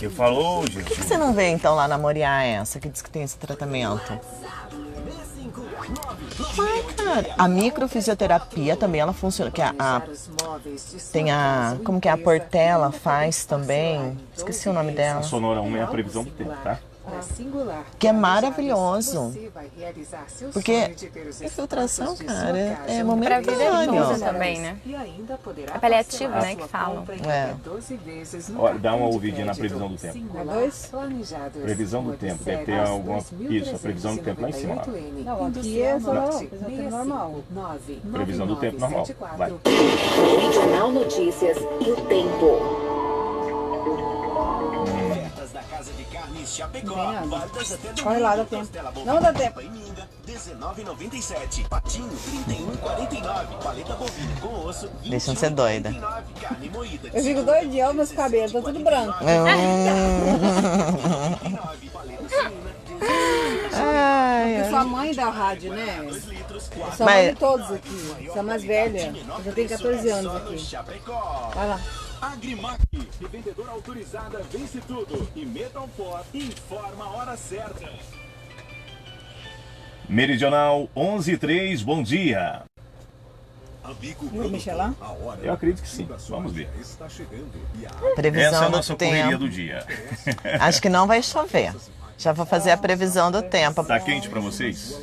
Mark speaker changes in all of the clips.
Speaker 1: Eu falo, gente.
Speaker 2: Por que você não vê então lá na Moriá essa que diz que tem esse tratamento? Ai, cara, a microfisioterapia também ela funciona, que tem a, como que é, a Portela faz também, esqueci o nome dela.
Speaker 1: A Sonora 1 é a previsão do tempo, tá?
Speaker 2: Que é maravilhoso. Porque infiltração, cara, é momentâneo.
Speaker 3: Também, né? É paliativo, né, que falam.
Speaker 2: É.
Speaker 1: Olha, dá uma ouvidinha na previsão do tempo. Previsão do tempo, deve ter alguma... Isso, a previsão do tempo lá em cima. Lá.
Speaker 4: Não, aqui é só normal.
Speaker 1: Previsão do tempo normal. Vai.
Speaker 5: Regional Notícias e o tempo.
Speaker 4: Corre lá, dá tempo. Não dá tempo.
Speaker 2: Deixa de ser doida.
Speaker 4: Eu fico doidinha, meus cabelos estão tudo branco. Porque sua mãe da rádio, né? Sua mãe de todos aqui. Você é mais velha. Eu já tenho 14 anos aqui. Vai lá.
Speaker 6: Agrimac, revendedora autorizada, vence tudo. E Metalfor informa a hora certa.
Speaker 1: Meridional 11:03, bom dia.
Speaker 4: Vou mexer lá?
Speaker 1: Eu acredito que sim, vamos ver.
Speaker 2: Previsão
Speaker 1: Essa é a
Speaker 2: do
Speaker 1: nossa correria
Speaker 2: tempo.
Speaker 1: do dia.
Speaker 2: Acho que não vai chover. Já vou fazer a previsão do tempo.
Speaker 1: Tá quente pra vocês?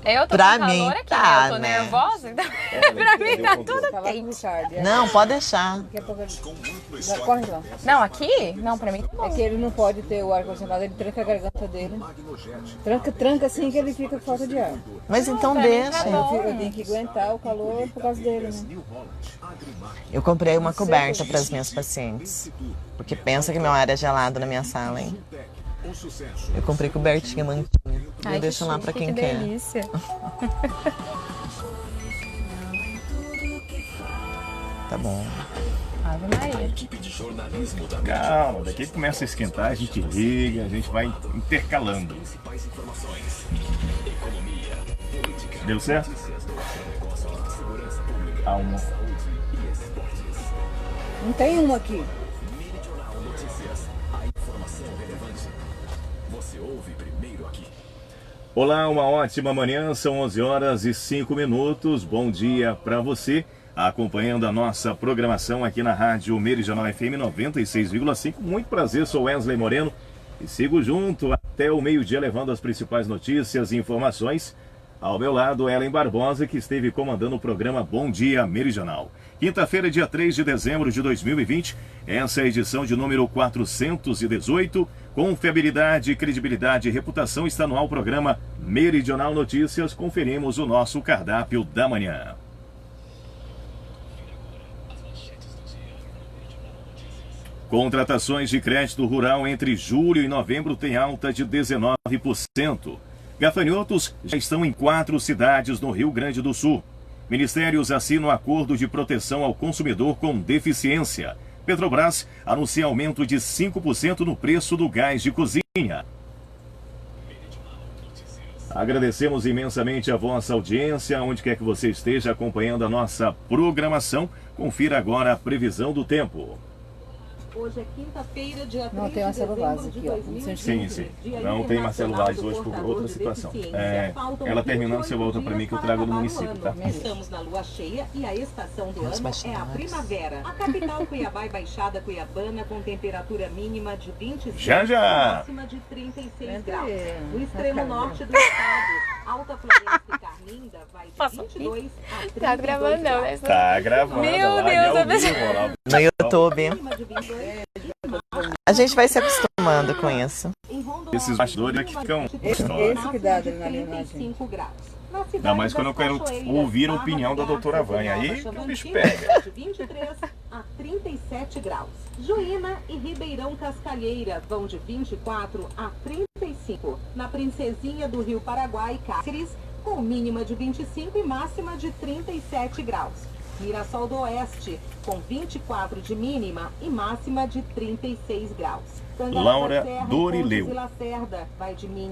Speaker 3: Eu tô
Speaker 2: Pra
Speaker 3: com
Speaker 2: mim
Speaker 3: calor aqui,
Speaker 2: tá,
Speaker 3: né? Eu tô
Speaker 2: né?
Speaker 3: nervosa, então pra mim tá tudo quente.
Speaker 2: Não, pode deixar.
Speaker 4: Daqui a pouco já corre lá.
Speaker 3: Não, aqui? Não, pra mim tá bom.
Speaker 4: É que ele não pode ter o ar-condicionado, ele tranca a garganta dele. Tranca assim que ele fica com falta de ar.
Speaker 2: Mas então
Speaker 3: pra mim
Speaker 2: deixa.
Speaker 3: tá bom.
Speaker 4: Eu tenho que aguentar o calor por causa dele, né?
Speaker 2: Eu comprei uma coberta para as minhas pacientes. Porque pensa que meu ar é gelado na minha sala, hein? Eu comprei cobertinha mantinha.
Speaker 3: Ai,
Speaker 2: Eu deixo lá para quem
Speaker 3: que
Speaker 2: quer.
Speaker 3: delícia.
Speaker 2: Tá bom.
Speaker 3: Ave Maria.
Speaker 1: Calma, daqui que começa a esquentar, a gente liga, a gente vai intercalando. Deu certo? A uma.
Speaker 4: Não tem uma aqui.
Speaker 1: Olá, uma ótima manhã, são 11h05. Bom dia para você, acompanhando a nossa programação aqui na Rádio Meridional FM 96,5. Muito prazer, sou Wesley Moreno e sigo junto até o meio-dia levando as principais notícias e informações. Ao meu lado, Ellen Barbosa, que esteve comandando o programa Bom Dia Meridional. Quinta-feira, dia 3 de dezembro de 2020, essa é a edição de número 418. Confiabilidade, credibilidade e reputação está no ar o programa Meridional Notícias. Conferimos o nosso cardápio da manhã. Contratações de crédito rural entre julho e novembro têm alta de 19%. Gafanhotos já estão em 4 cidades no Rio Grande do Sul. Ministérios assinam acordo de proteção ao consumidor com deficiência. Petrobras anuncia aumento de 5% no preço do gás de cozinha. Agradecemos imensamente a vossa audiência, onde quer que você esteja acompanhando a nossa programação. Confira agora a previsão do tempo.
Speaker 7: Hoje é quinta-feira, dia 3
Speaker 4: Não tem Marcelo Vaz aqui, ó.
Speaker 1: Sim, sim. Não tem Marcelo Vaz hoje por outra situação. Ela terminando, você volta para mim que eu trago do município, tá?
Speaker 7: Estamos na lua cheia e a estação do ano é a primavera. A capital Cuiabá e Baixada Cuiabana com temperatura mínima de 26
Speaker 1: Já.
Speaker 7: e máxima de 36 graus. No extremo norte do estado, Alta Floresta e Carlinda vai de 22 a 32
Speaker 3: Tá gravando, não, né?
Speaker 1: Tá gravando.
Speaker 3: Meu Deus,
Speaker 1: ao vivo, lá.
Speaker 2: No YouTube. A gente vai se acostumando com isso.
Speaker 1: Esses bastidores aqui ficam...
Speaker 4: Esse que dá adrenalina.
Speaker 1: Ainda mais quando eu quero ouvir a opinião da doutora Vânia. Aí que o bicho pega.
Speaker 7: De 23 a 37 graus. Juína e Ribeirão Cascalheira vão de 24 a 35. Na Princesinha do Rio Paraguai, Cáceres, com mínima de 25 e máxima de 37 graus. Mirassol do Oeste, com 24 de mínima e máxima de 36 graus.
Speaker 1: Laura Dorileu,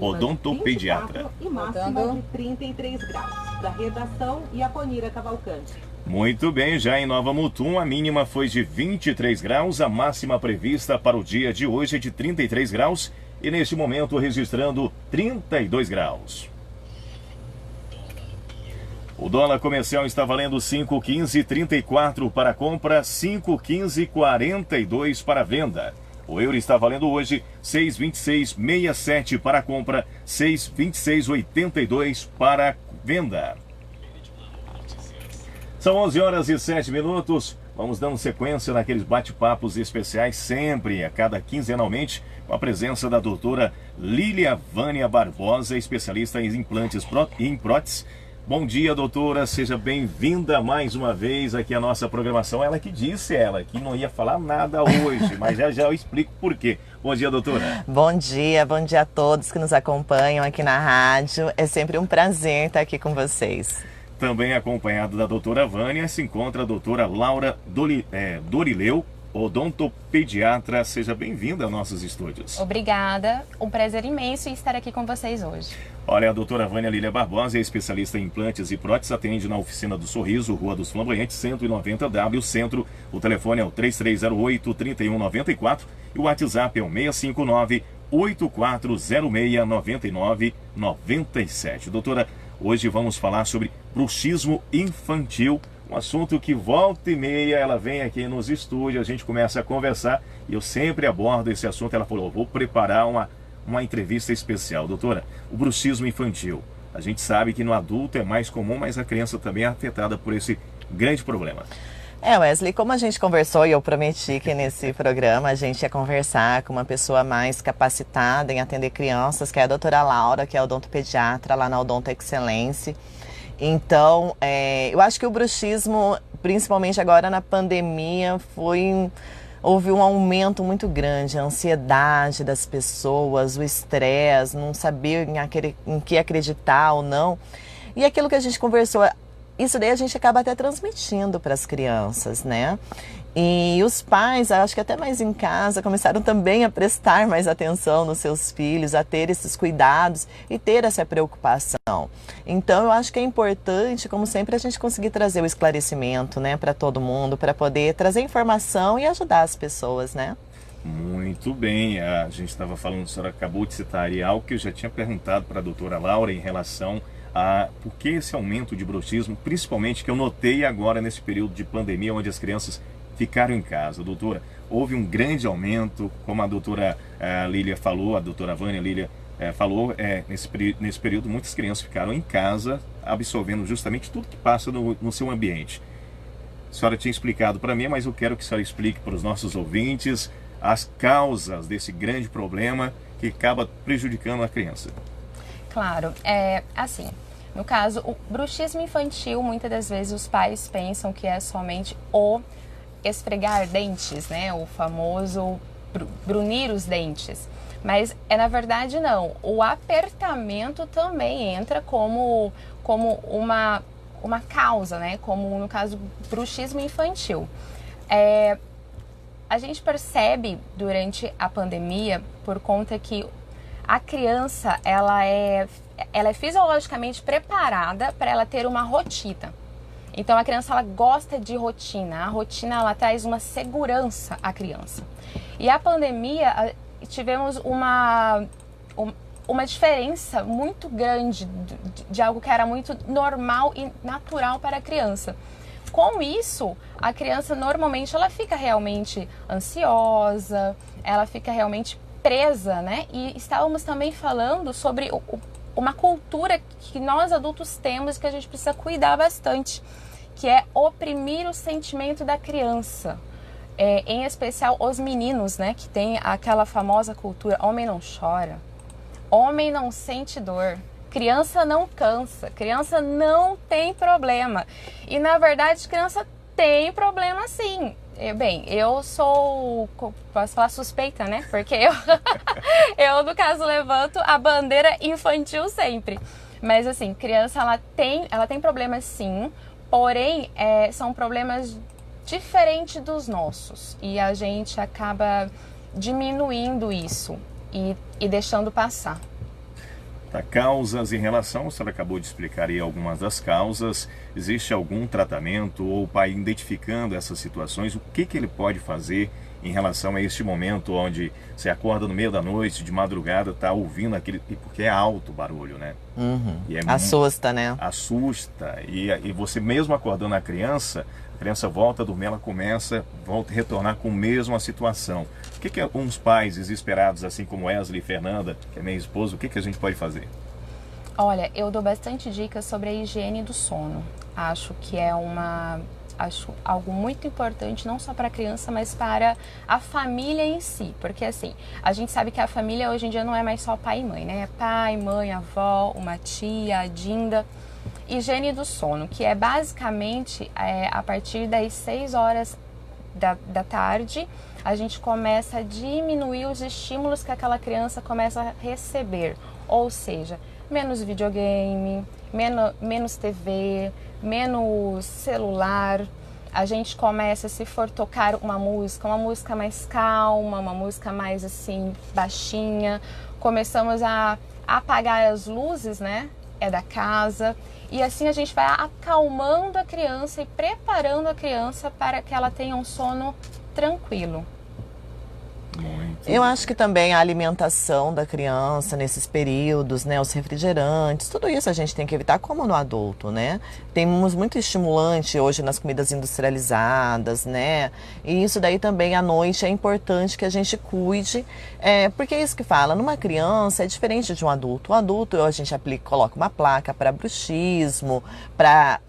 Speaker 7: odontopediatra,
Speaker 1: odontopediatra.
Speaker 7: E máxima de 33 graus. Da redação, e a Ponira Cavalcante.
Speaker 1: Muito bem, já em Nova Mutum, a mínima foi de 23 graus, a máxima prevista para o dia de hoje é de 33 graus e neste momento registrando 32 graus. O dólar comercial está valendo 5,1534 para compra, 5,1542 para venda. O euro está valendo hoje 6,2667 para compra, 6,2682 para venda. São 11 horas e 7 minutos. Vamos dando sequência naqueles bate-papos especiais, sempre, a cada quinzenalmente, com a presença da doutora Lília Vânia Barbosa, especialista em implantes e em próteses. Bom dia, doutora. Seja bem-vinda mais uma vez aqui à nossa programação. Ela que disse, que não ia falar nada hoje, mas já eu explico por quê. Bom dia, doutora.
Speaker 2: Bom dia a todos que nos acompanham aqui na rádio. É sempre um prazer estar aqui com vocês.
Speaker 1: Também acompanhado da doutora Vânia, se encontra a doutora Laura Dorileu, odontopediatra. Seja bem-vinda aos nossos estúdios.
Speaker 3: Obrigada, um prazer imenso estar aqui com vocês hoje.
Speaker 1: Olha, a doutora Vânia Lília Barbosa é especialista em implantes e próteses, atende na Oficina do Sorriso, Rua dos Flamboyantes, 190W, Centro. O telefone é o 3308-3194 e o WhatsApp é o 659-8406-9997. Doutora, hoje vamos falar sobre bruxismo infantil, um assunto que volta e meia ela vem aqui nos estúdios, a gente começa a conversar e eu sempre abordo esse assunto. Ela falou, vou preparar uma entrevista especial. Doutora, o bruxismo infantil, a gente sabe que no adulto é mais comum, mas a criança também é afetada por esse grande problema.
Speaker 2: Wesley, como a gente conversou e eu prometi que nesse programa a gente ia conversar com uma pessoa mais capacitada em atender crianças, que é a doutora Laura, que é odontopediatra lá na Odonto Excelência. Então, eu acho que o bruxismo, principalmente agora na pandemia, houve um aumento muito grande, a ansiedade das pessoas, o estresse, não saber em que acreditar ou não. E aquilo que a gente conversou, isso daí a gente acaba até transmitindo para as crianças, né? E os pais, acho que até mais em casa, começaram também a prestar mais atenção nos seus filhos, a ter esses cuidados e ter essa preocupação. Então, eu acho que é importante, como sempre, a gente conseguir trazer o esclarecimento, né, para todo mundo, para poder trazer informação e ajudar as pessoas, né?
Speaker 1: Muito bem, a gente estava falando, a senhora acabou de citar aí algo que eu já tinha perguntado para a doutora Laura em relação a por que esse aumento de bruxismo, principalmente que eu notei agora nesse período de pandemia, onde as crianças ficaram em casa. Doutora, houve um grande aumento, como a doutora Lília falou, a doutora Vânia Lília falou, nesse período muitas crianças ficaram em casa, absorvendo justamente tudo que passa no seu ambiente. A senhora tinha explicado para mim, mas eu quero que a senhora explique para os nossos ouvintes as causas desse grande problema que acaba prejudicando a criança.
Speaker 3: Claro, assim, no caso, o bruxismo infantil, muitas das vezes os pais pensam que é somente o esfregar dentes, né? O famoso brunir os dentes. Mas na verdade não. O apertamento também entra como uma causa, né? Como no caso bruxismo infantil. A gente percebe durante a pandemia, por conta que a criança ela é fisiologicamente preparada para ela ter uma rotina. Então a criança ela gosta de rotina, a rotina ela traz uma segurança à criança. E a pandemia tivemos uma diferença muito grande de algo que era muito normal e natural para a criança. Com isso, a criança normalmente ela fica realmente ansiosa, ela fica realmente presa, né? E estávamos também falando sobre uma cultura que nós adultos temos e que a gente precisa cuidar bastante, que é oprimir o sentimento da criança. Em especial os meninos, né? Que tem aquela famosa cultura, homem não chora, homem não sente dor, criança não cansa, criança não tem problema. E na verdade, criança tem problema sim. Eu sou, posso falar suspeita, né? Porque eu no caso, levanto a bandeira infantil sempre. Mas assim, criança, ela tem problemas sim, porém, são problemas diferentes dos nossos. E a gente acaba diminuindo isso e deixando passar.
Speaker 1: Tá, causas em relação, a senhora acabou de explicar aí algumas das causas. Existe algum tratamento ou o pai identificando essas situações, o que ele pode fazer em relação a este momento onde você acorda no meio da noite, de madrugada, tá ouvindo aquele... Porque é alto o barulho, né?
Speaker 2: E assusta, né?
Speaker 1: Assusta. E você mesmo acordando a criança volta a dormir, ela volta a retornar com a mesma situação. O que uns pais desesperados, assim como Wesley e Fernanda, que é minha esposa, o que a gente pode fazer?
Speaker 3: Olha, eu dou bastante dicas sobre a higiene do sono. Acho que é algo muito importante, não só para a criança, mas para a família em si. Porque assim, a gente sabe que a família hoje em dia não é mais só pai e mãe, né? É pai, mãe, avó, uma tia, a Dinda. Higiene do sono, que é basicamente a partir das 6 horas da tarde, a gente começa a diminuir os estímulos que aquela criança começa a receber. Ou seja, menos videogame, menos TV, menos celular. A gente começa, se for tocar uma música mais calma, uma música mais assim, baixinha. Começamos a apagar as luzes, né? Da casa. E assim a gente vai acalmando a criança e preparando a criança para que ela tenha um sono tranquilo.
Speaker 2: Eu acho que também a alimentação da criança nesses períodos, né, os refrigerantes, tudo isso a gente tem que evitar, como no adulto, né? Temos muito estimulante hoje nas comidas industrializadas, né? E isso daí também à noite é importante que a gente cuide, porque é isso que fala, numa criança é diferente de um adulto. O adulto a gente coloca uma placa para bruxismo,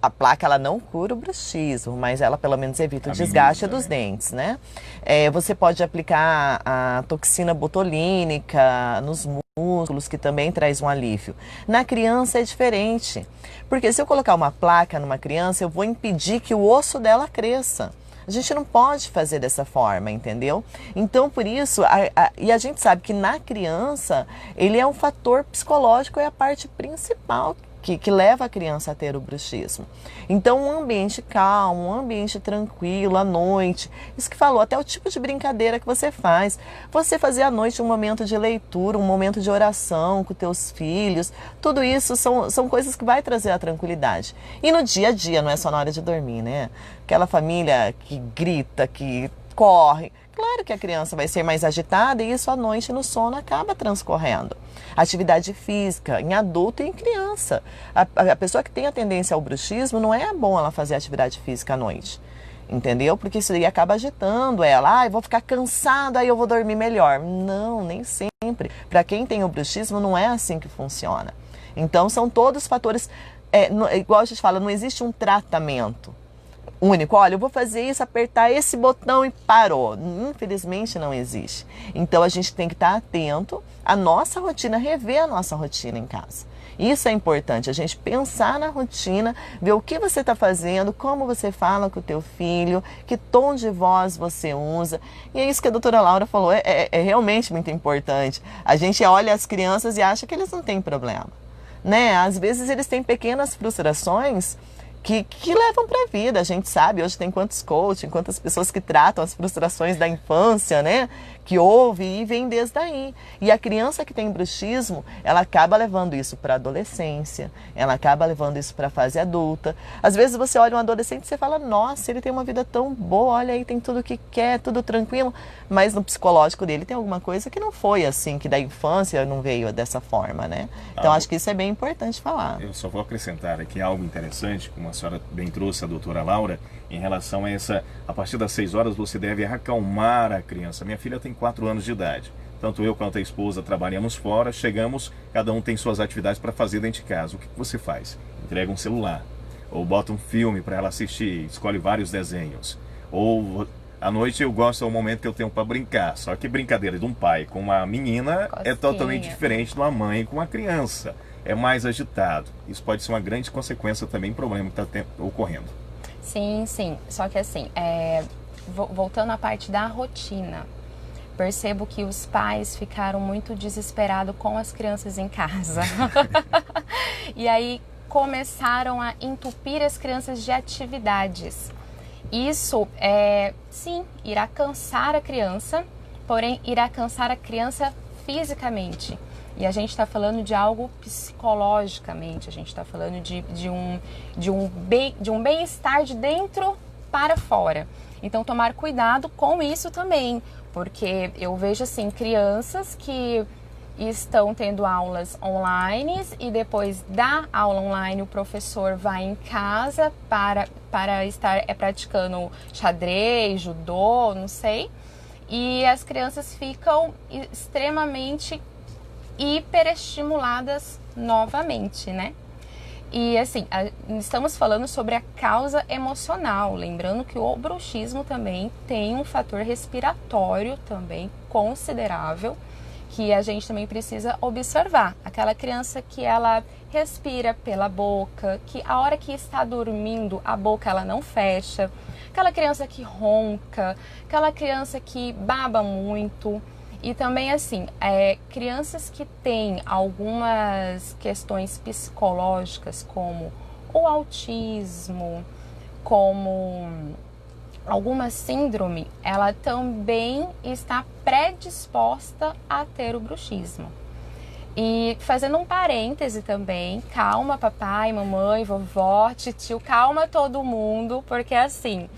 Speaker 2: a placa ela não cura o bruxismo, mas ela pelo menos evita o desgaste dos dentes, né? Você pode aplicar a toxina botulínica nos músculos, que também traz um alívio. Na criança é diferente, porque se eu colocar uma placa numa criança, eu vou impedir que o osso dela cresça. A gente não pode fazer dessa forma, entendeu? Então, por isso, e a gente sabe que na criança, ele é um fator psicológico, é a parte principal que leva a criança a ter o bruxismo. Então, um ambiente calmo, um ambiente tranquilo, à noite. Isso que falou, até o tipo de brincadeira que você faz. Você fazer à noite um momento de leitura, um momento de oração com teus filhos. Tudo isso são coisas que vai trazer a tranquilidade. E no dia a dia, não é só na hora de dormir, né? Aquela família que grita, que corre. Claro que a criança vai ser mais agitada e isso à noite no sono acaba transcorrendo. Atividade física em adulto e em criança. A pessoa que tem a tendência ao bruxismo, não é bom ela fazer atividade física à noite. Entendeu? Porque isso aí acaba agitando ela. Eu vou ficar cansada, aí eu vou dormir melhor. Não, nem sempre. Para quem tem o bruxismo, não é assim que funciona. Então, são todos fatores... igual a gente fala, não existe um tratamento único. Olha, eu vou fazer isso, apertar esse botão e parou. Infelizmente não existe. Então a gente tem que estar atento à nossa rotina, rever a nossa rotina em casa. Isso é importante, a gente pensar na rotina, ver o que você está fazendo, como você fala com o teu filho, que tom de voz você usa. E é isso que a doutora Laura falou, é realmente muito importante. A gente olha as crianças e acha que eles não têm problema, né? Às vezes eles têm pequenas frustrações que levam para a vida. A gente sabe, hoje tem quantos coaching, quantas pessoas que tratam as frustrações da infância, né? Que houve e vem desde aí. E a criança que tem bruxismo, ela acaba levando isso para a adolescência, ela acaba levando isso para a fase adulta. Às vezes você olha um adolescente e você fala, nossa, ele tem uma vida tão boa, olha aí, tem tudo que quer, tudo tranquilo. Mas no psicológico dele tem alguma coisa que não foi assim, que da infância não veio dessa forma, né? Então acho que isso é bem importante falar.
Speaker 1: Eu só vou acrescentar aqui algo interessante, como a senhora bem trouxe, a doutora Laura, em relação a a partir das 6 horas você deve acalmar a criança. Minha filha tem 4 anos de idade. Tanto eu quanto a esposa trabalhamos fora, chegamos, cada um tem suas atividades para fazer dentro de casa. O que você faz? Entrega um celular, ou bota um filme para ela assistir, escolhe vários desenhos. Ou à noite eu gosto do momento que eu tenho para brincar. Só que brincadeira de um pai com uma menina é totalmente diferente de uma mãe com uma criança. É mais agitado. Isso pode ser uma grande consequência também, problema que está ocorrendo.
Speaker 3: Sim, sim. Só que assim, voltando à parte da rotina, percebo que os pais ficaram muito desesperados com as crianças em casa. E aí começaram a entupir as crianças de atividades. Isso, sim, irá cansar a criança, porém irá cansar a criança fisicamente. E a gente está falando de algo psicologicamente, a gente está falando de um bem-estar de dentro para fora. Então, tomar cuidado com isso também, porque eu vejo assim, crianças que estão tendo aulas online e depois da aula online o professor vai em casa para estar praticando xadrez, judô, não sei, e as crianças ficam extremamente hiperestimuladas novamente, né? E assim, estamos falando sobre a causa emocional, lembrando que o bruxismo também tem um fator respiratório também considerável, que a gente também precisa observar. Aquela criança que ela respira pela boca, que a hora que está dormindo a boca ela não fecha, aquela criança que ronca, aquela criança que baba muito. E também assim, crianças que têm algumas questões psicológicas como o autismo, como alguma síndrome, ela também está predisposta a ter o bruxismo. E fazendo um parêntese também, calma papai, mamãe, vovó, titio, calma todo mundo, porque assim,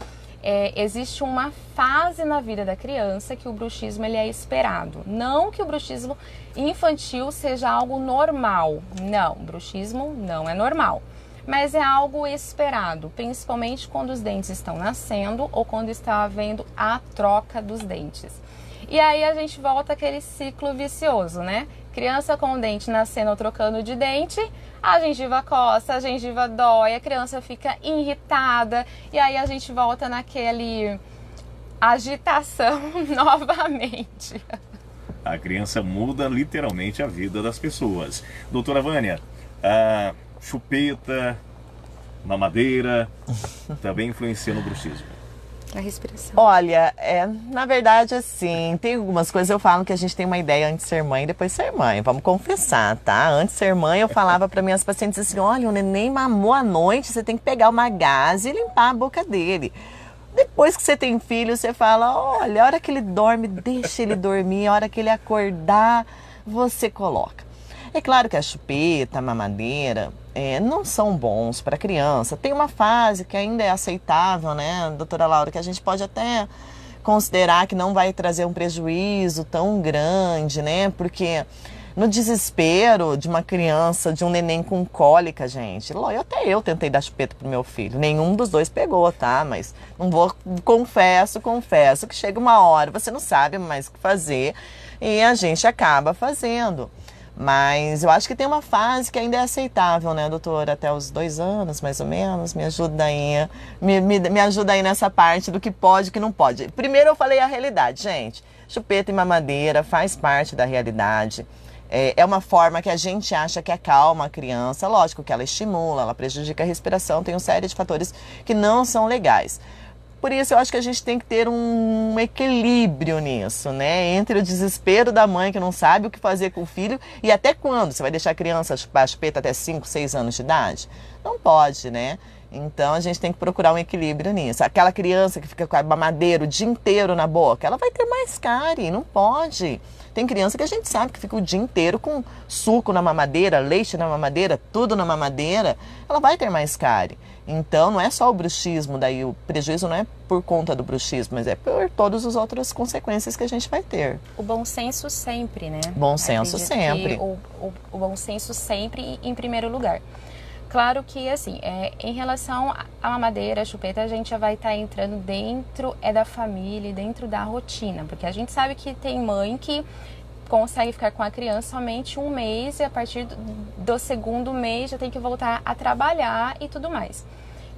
Speaker 3: existe uma fase na vida da criança que o bruxismo ele é esperado. Não que o bruxismo infantil seja algo normal, não, o bruxismo não é normal. Mas é algo esperado, principalmente quando os dentes estão nascendo ou quando está havendo a troca dos dentes. E aí a gente volta àquele ciclo vicioso, né? Criança com o dente nascendo ou trocando de dente, a gengiva coça, a gengiva dói, a criança fica irritada e aí a gente volta naquele agitação novamente.
Speaker 1: A criança muda literalmente a vida das pessoas. Doutora Vânia, a chupeta, mamadeira, também influencia no bruxismo?
Speaker 3: A respiração.
Speaker 2: Olha, na verdade, assim, tem algumas coisas eu falo que a gente tem uma ideia antes de ser mãe e depois ser mãe. Vamos confessar, tá? Antes de ser mãe, eu falava para minhas pacientes assim, olha, o neném mamou à noite, você tem que pegar uma gaze e limpar a boca dele. Depois que você tem filho, você fala, olha, a hora que ele dorme, deixa ele dormir, a hora que ele acordar, você coloca. É claro que a chupeta, a mamadeira, não são bons para criança. Tem uma fase que ainda é aceitável, né, doutora Laura, que a gente pode até considerar que não vai trazer um prejuízo tão grande, né, porque no desespero de uma criança, de um neném com cólica, gente, até eu tentei dar chupeta pro meu filho, nenhum dos dois pegou, tá, mas não vou, confesso que chega uma hora, você não sabe mais o que fazer e a gente acaba fazendo. Mas eu acho que tem uma fase que ainda é aceitável, né, doutora? Até os 2 anos, mais ou menos. Me ajuda aí, me ajuda aí nessa parte do que pode e que não pode. Primeiro eu falei a realidade, gente. Chupeta e mamadeira faz parte da realidade. É uma forma que a gente acha que acalma a criança. Lógico que ela estimula, ela prejudica a respiração. Tem uma série de fatores que não são legais. Por isso, eu acho que a gente tem que ter um equilíbrio nisso, né? Entre o desespero da mãe que não sabe o que fazer com o filho e até quando? Você vai deixar a criança chupar a chupeta até 5, 6 anos de idade? Não pode, né? Então, a gente tem que procurar um equilíbrio nisso. Aquela criança que fica com a mamadeira o dia inteiro na boca, ela vai ter mais cárie, não pode. Tem criança que a gente sabe que fica o dia inteiro com suco na mamadeira, leite na mamadeira, tudo na mamadeira, ela vai ter mais cárie. Então, não é só o bruxismo, daí o prejuízo não é por conta do bruxismo, mas é por todas as outras consequências que a gente vai ter.
Speaker 3: O bom senso sempre, né?
Speaker 2: Bom senso sempre.
Speaker 3: O bom senso sempre em primeiro lugar. Claro que, assim, em relação à mamadeira, a chupeta, a gente já vai estar entrando dentro da família, dentro da rotina, porque a gente sabe que tem mãe que consegue ficar com a criança somente 1 mês e a partir do 2º mês já tem que voltar a trabalhar e tudo mais.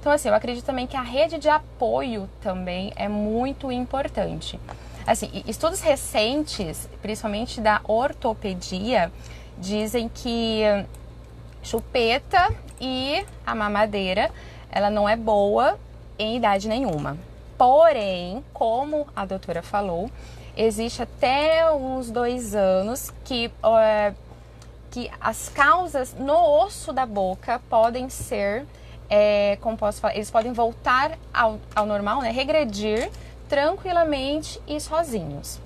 Speaker 3: Então, assim, eu acredito também que a rede de apoio também é muito importante. Assim, estudos recentes, principalmente da ortopedia, dizem que chupeta e a mamadeira, ela não é boa em idade nenhuma. Porém, como a doutora falou, existe até uns 2 anos que as causas no osso da boca podem ser, como posso falar, eles podem voltar ao normal, né? Regredir tranquilamente e sozinhos.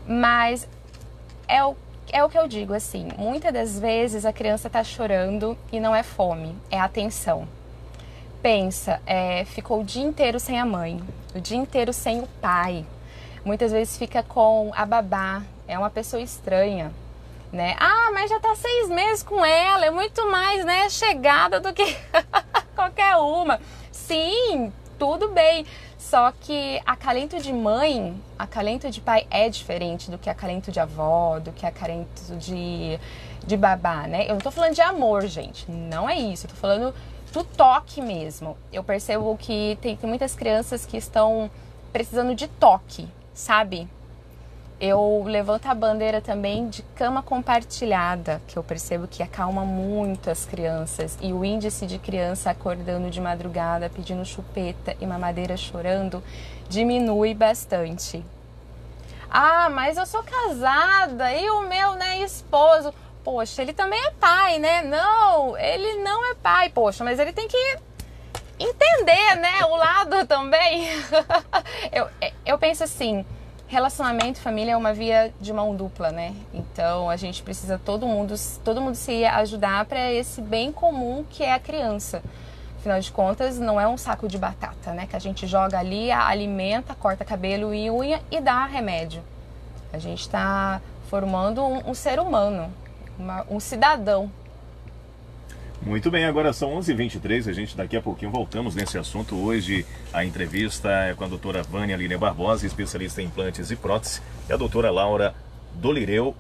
Speaker 3: Mas é o é o que eu digo, assim, muitas das vezes a criança está chorando e não é fome, é atenção. Pensa, ficou o dia inteiro sem a mãe, o dia inteiro sem o pai. Muitas vezes fica com a babá, é uma pessoa estranha, né? Ah, mas já tá 6 meses com ela, é muito mais, né, chegada do que qualquer uma. Sim, tudo bem. Só que acalento de mãe, acalento de pai é diferente do que acalento de avó, do que acalento de babá, né? Eu não tô falando de amor, gente, não é isso. Eu tô falando do toque mesmo. Eu percebo que tem muitas crianças que estão precisando de toque, sabe? Eu levanto a bandeira também de cama compartilhada, que eu percebo que acalma muito as crianças. E o índice de criança acordando de madrugada, pedindo chupeta e mamadeira chorando, diminui bastante. Ah, mas eu sou casada e o meu, né, esposo... Poxa, ele também é pai, né? Não, ele não é pai. Poxa, mas ele tem que entender, né, o lado também. Eu penso assim... Relacionamento, família é uma via de mão dupla, né? Então a gente precisa todo mundo se ajudar para esse bem comum que é a criança. Afinal de contas, não é um saco de batata, né? Que a gente joga ali, alimenta, corta cabelo e unha e dá remédio. A gente está formando um ser humano, um cidadão.
Speaker 1: Muito bem, agora são 11h23, a gente daqui a pouquinho voltamos nesse assunto. Hoje a entrevista é com a doutora Vânia Línia Barbosa, especialista em implantes e próteses, e a doutora Laura Dolireu,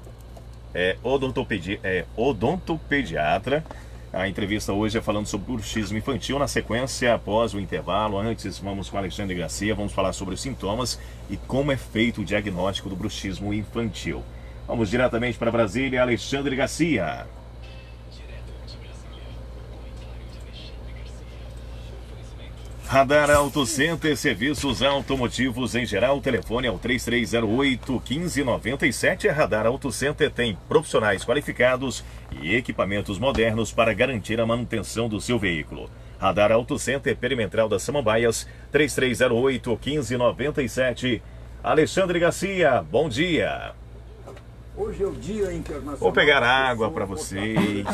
Speaker 1: odontopediatra. A entrevista hoje é falando sobre bruxismo infantil. Na sequência, após o intervalo, antes vamos com a Alexandre Garcia, vamos falar sobre os sintomas e como é feito o diagnóstico do bruxismo infantil. Vamos diretamente para Brasília, Alexandre Garcia. Radar Auto Center, serviços automotivos em geral, o telefone é o 3308-1597. A Radar Auto Center tem profissionais qualificados e equipamentos modernos para garantir a manutenção do seu veículo. Radar Auto Center, Perimetral das Samambaias, 3308-1597. Alexandre Garcia, bom dia.
Speaker 8: Hoje é o Dia Internacional.
Speaker 1: Vou pegar água para vocês.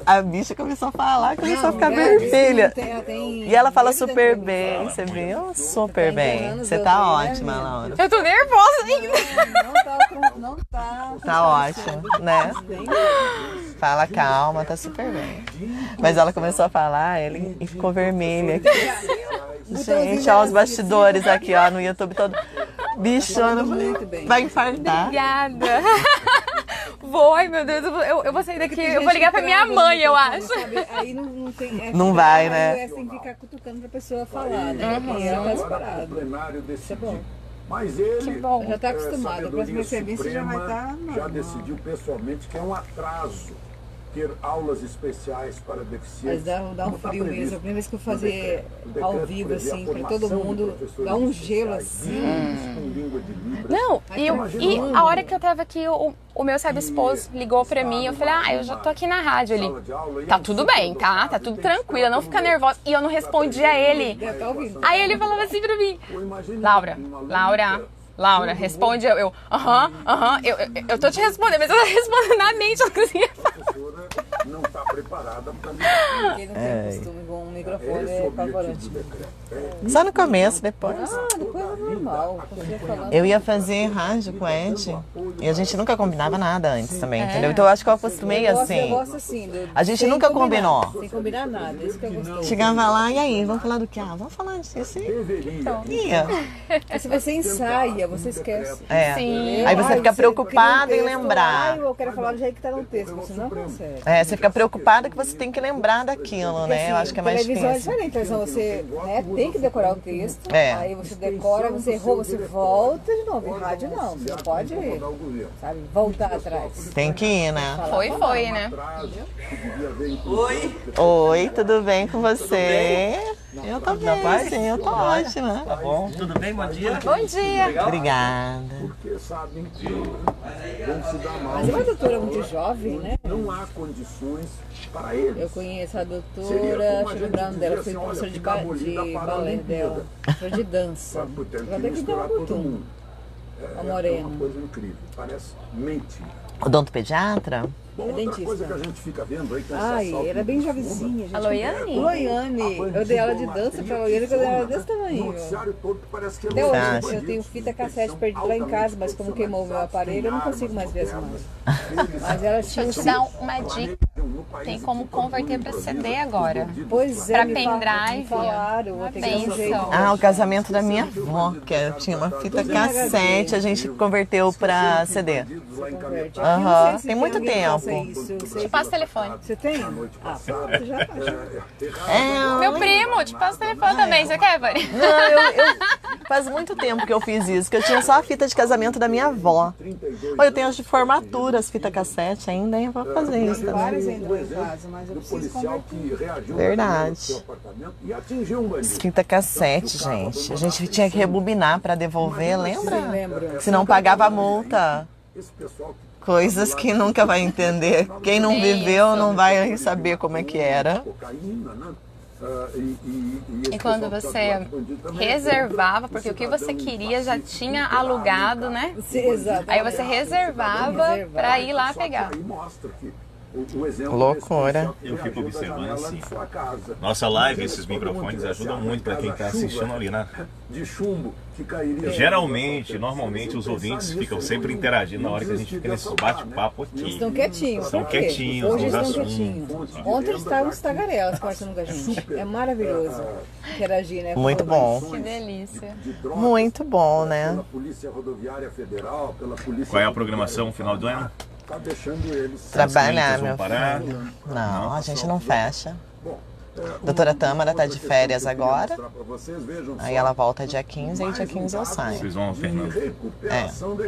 Speaker 2: A bicha começou a falar, começou a ficar vermelha. E ela fala super bem, você viu? Super bem. Você tá ótima, Laura.
Speaker 3: Eu tô nervosa ainda.
Speaker 4: Não tá.
Speaker 2: Tá ótimo, né? Fala calma, tá super bem. Mas ela começou a falar, ele ficou vermelha aqui. Gente, ó, os bastidores aqui, ó, no YouTube todo. Bichona, vai infartar.
Speaker 3: Obrigada. Vou, ai meu Deus, eu vou sair daqui, eu vou ligar pra minha mãe, eu acho.
Speaker 4: Aí não tem.
Speaker 2: Não vai, né?
Speaker 4: Tem que ficar cutucando pra pessoa falar, né? E ela tá esperada. Isso é bom.
Speaker 8: Mas ele,
Speaker 3: que bom.
Speaker 4: Já tá acostumado. A próxima entrevista já vai estar.
Speaker 8: Já decidiu pessoalmente que é um atraso ter aulas especiais para deficientes.
Speaker 4: Mas dá um frio mesmo. A primeira vez que eu fazer ao vivo, assim, para todo mundo, dá um gelo assim.
Speaker 3: Não, e a hora que eu tava aqui, o meu esposo ligou pra mim, eu falei, eu já tô aqui na rádio ali. Tá tudo bem, tá? Tá tudo tranquilo, não fica nervosa. E eu não respondi a ele. Aí ele falava assim pra mim, Laura, responde eu tô te respondendo, mas eu não respondo na mente, eu não conseguia falar.
Speaker 8: Não está preparada para
Speaker 4: quem não tem costume com um microfone é apavorante.
Speaker 2: Só no começo, depois.
Speaker 4: Depois é normal.
Speaker 2: Eu ia fazer rádio com o Ed e a gente nunca combinava nada antes também, entendeu? Então eu acho que eu acostumei assim.
Speaker 4: Eu gosto assim.
Speaker 2: A gente nunca combinou.
Speaker 4: Sem combinar nada, isso que eu gostei.
Speaker 2: Chegava lá, e aí, vamos falar do quê? Vamos falar disso assim. Ia.
Speaker 4: Se você ensaia, você esquece.
Speaker 3: Sim.
Speaker 2: Aí você fica preocupada em lembrar.
Speaker 4: Eu quero falar do jeito que tá no texto, você não consegue.
Speaker 2: Você fica preocupada que você tem que lembrar daquilo, né? Eu acho que é mais
Speaker 4: televisão
Speaker 2: difícil.
Speaker 4: É diferente, televisão você tem que decorar o texto, aí você decora, você errou, você volta de novo. Em rádio não, você não pode, sabe, voltar atrás.
Speaker 2: Tem que ir, né?
Speaker 3: Foi, né?
Speaker 2: Oi, tudo bem com você? Eu tô bem, sim, eu tô ótima.
Speaker 9: Tá bom? Tudo bem? Bom dia.
Speaker 3: Bom dia.
Speaker 2: Obrigada.
Speaker 8: Porque sabem que vão se dar mal.
Speaker 4: Mas é uma doutora muito jovem, né?
Speaker 8: Não há condições para eles.
Speaker 4: Eu conheço a doutora, deixa eu lembrar dela, fui professora de balé dela, professora de dança. Eu até que tem um butum. A morena.
Speaker 8: É uma coisa incrível, parece mentira.
Speaker 2: Odontopediatra?
Speaker 8: Bom, outra coisa que a gente fica vendo aí...
Speaker 4: Era bem jovenzinha.
Speaker 3: A Loiane?
Speaker 4: Loiane. Eu dei aula de dança pra Loiane quando ela era desse tamanho. Até hoje, eu tenho fita cassete perdida lá em casa, mas como queimou o meu aparelho, eu não consigo mais ver essa imagem. Mas ela
Speaker 3: Deixa eu te dar uma dica. Tem como converter para CD agora.
Speaker 4: Pois é,
Speaker 3: para
Speaker 4: me
Speaker 3: pendrive.
Speaker 4: falaram, vou ter que dar um jeito.
Speaker 2: O casamento da minha avó, que tinha uma fita cassete, a gente converteu para CD. Tem muito tempo.
Speaker 3: Te passo o telefone.
Speaker 4: Você tem? Pronto, já
Speaker 3: Meu primo, te passo o telefone também. Você quer, Vani?
Speaker 2: Não, faz muito tempo que eu fiz isso, que eu tinha só a fita de casamento da minha avó. Eu tenho as de formatura, as fitas cassete ainda, hein? Vou fazer isso também.
Speaker 4: Mas eu preciso converter.
Speaker 2: Verdade. Fita cassete, gente. A gente tinha que rebobinar para devolver, lembra?
Speaker 4: Lembro.
Speaker 2: Se não pagava a multa. Coisas que nunca vai entender. Quem não viveu não vai saber como é que era.
Speaker 3: E quando você reservava, porque o que você queria já tinha alugado, né? Aí você reservava para ir lá pegar.
Speaker 2: Loucura.
Speaker 1: Eu fico observando assim. Nossa live, esses microfones ajudam muito para quem está assistindo ali, né? Normalmente os ouvintes ficam sempre interagindo na hora que a gente fica nesse bate-papo aqui.
Speaker 4: Eles estão quietinhos.
Speaker 1: Estão quietinhos.
Speaker 4: Hoje eles estão quietinhos. Ontem eles estavam os tagarelas conversando com a gente. É maravilhoso interagir, né?
Speaker 2: Muito bom.
Speaker 3: Que delícia.
Speaker 2: Muito bom, né?
Speaker 1: Qual é a programação final do ano?
Speaker 2: Trabalhar, meu
Speaker 1: parar?
Speaker 2: filho. Não, a gente não fecha. Doutora Tâmara tá de férias agora. Aí ela volta dia 15 e dia 15 eu saio.
Speaker 1: Vocês vão, Fernando?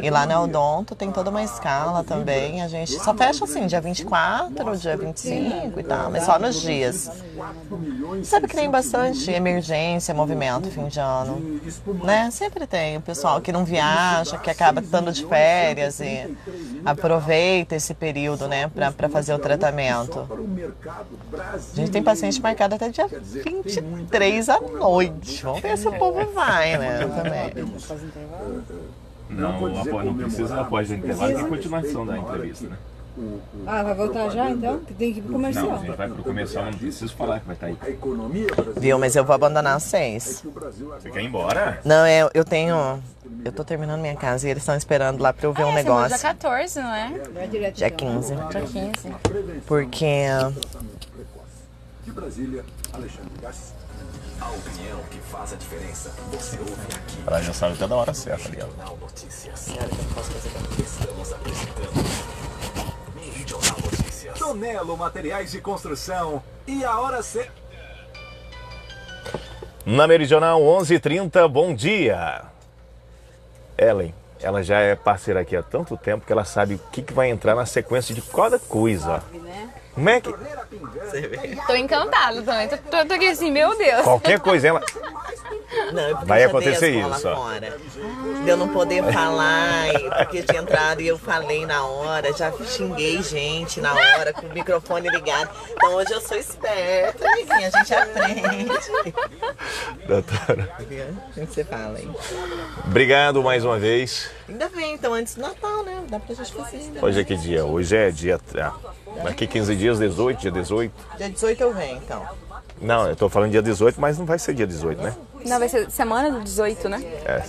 Speaker 2: E lá na Odonto tem toda uma escala também. A gente só fecha assim, dia 24, dia 25 e tal, mas só nos dias. Sabe que tem bastante emergência, movimento fim de ano, né? Sempre tem o pessoal que não viaja, que acaba estando de férias e aproveita esse período, né, pra fazer o tratamento. A gente tem paciente marcado até dia 23 à noite. Vamos ver se o povo vai, né, também.
Speaker 1: Não precisa após o intervalo, tem continuação da entrevista, né?
Speaker 4: Vai voltar já então? Que tem que ir pro comercial.
Speaker 1: Não, a gente vai pro comercial, não preciso falar que vai estar aí.
Speaker 2: Viu, mas eu vou abandonar às 6.
Speaker 1: Você quer ir embora?
Speaker 2: Não, eu tenho... Eu tô terminando minha casa e eles estão esperando lá pra eu ver um negócio.
Speaker 3: Dia 14, não é?
Speaker 2: Dia 15.
Speaker 3: Dia 15.
Speaker 2: Porque...
Speaker 9: De Brasília, Alexandre Garcia. A opinião que faz a diferença. Você ouve aqui.
Speaker 1: Ela já sabe até da hora certa ali, ó.
Speaker 9: Regional Notícias. Estamos apresentando Regional Notícias. Tonelo Materiais de Construção. E a hora certa.
Speaker 1: Na Meridional 11h30, bom dia. Ellen, ela já é parceira aqui há tanto tempo que ela sabe o que vai entrar na sequência de cada coisa. Como é que...
Speaker 3: Tô encantada também. Tô aqui assim, meu Deus.
Speaker 1: Qualquer coisa, ela...
Speaker 2: Não,
Speaker 1: vai acontecer isso.
Speaker 2: De eu não poder falar, porque tinha entrado e eu falei na hora, já xinguei gente na hora com o microfone ligado. Então hoje eu sou esperta, amiguinha, a gente aprende.
Speaker 1: Doutora.
Speaker 2: O que você fala aí?
Speaker 1: Obrigado mais uma vez.
Speaker 2: Ainda bem, então antes do Natal, né? Dá pra gente fazer ainda.
Speaker 1: Hoje é que dia? Hoje é dia... Daqui 15 dias, 18, dia 18.
Speaker 2: Dia 18 eu venho, então.
Speaker 1: Não, eu tô falando dia 18, mas não vai ser dia 18, né?
Speaker 3: Não, vai ser semana do 18, né?
Speaker 1: É.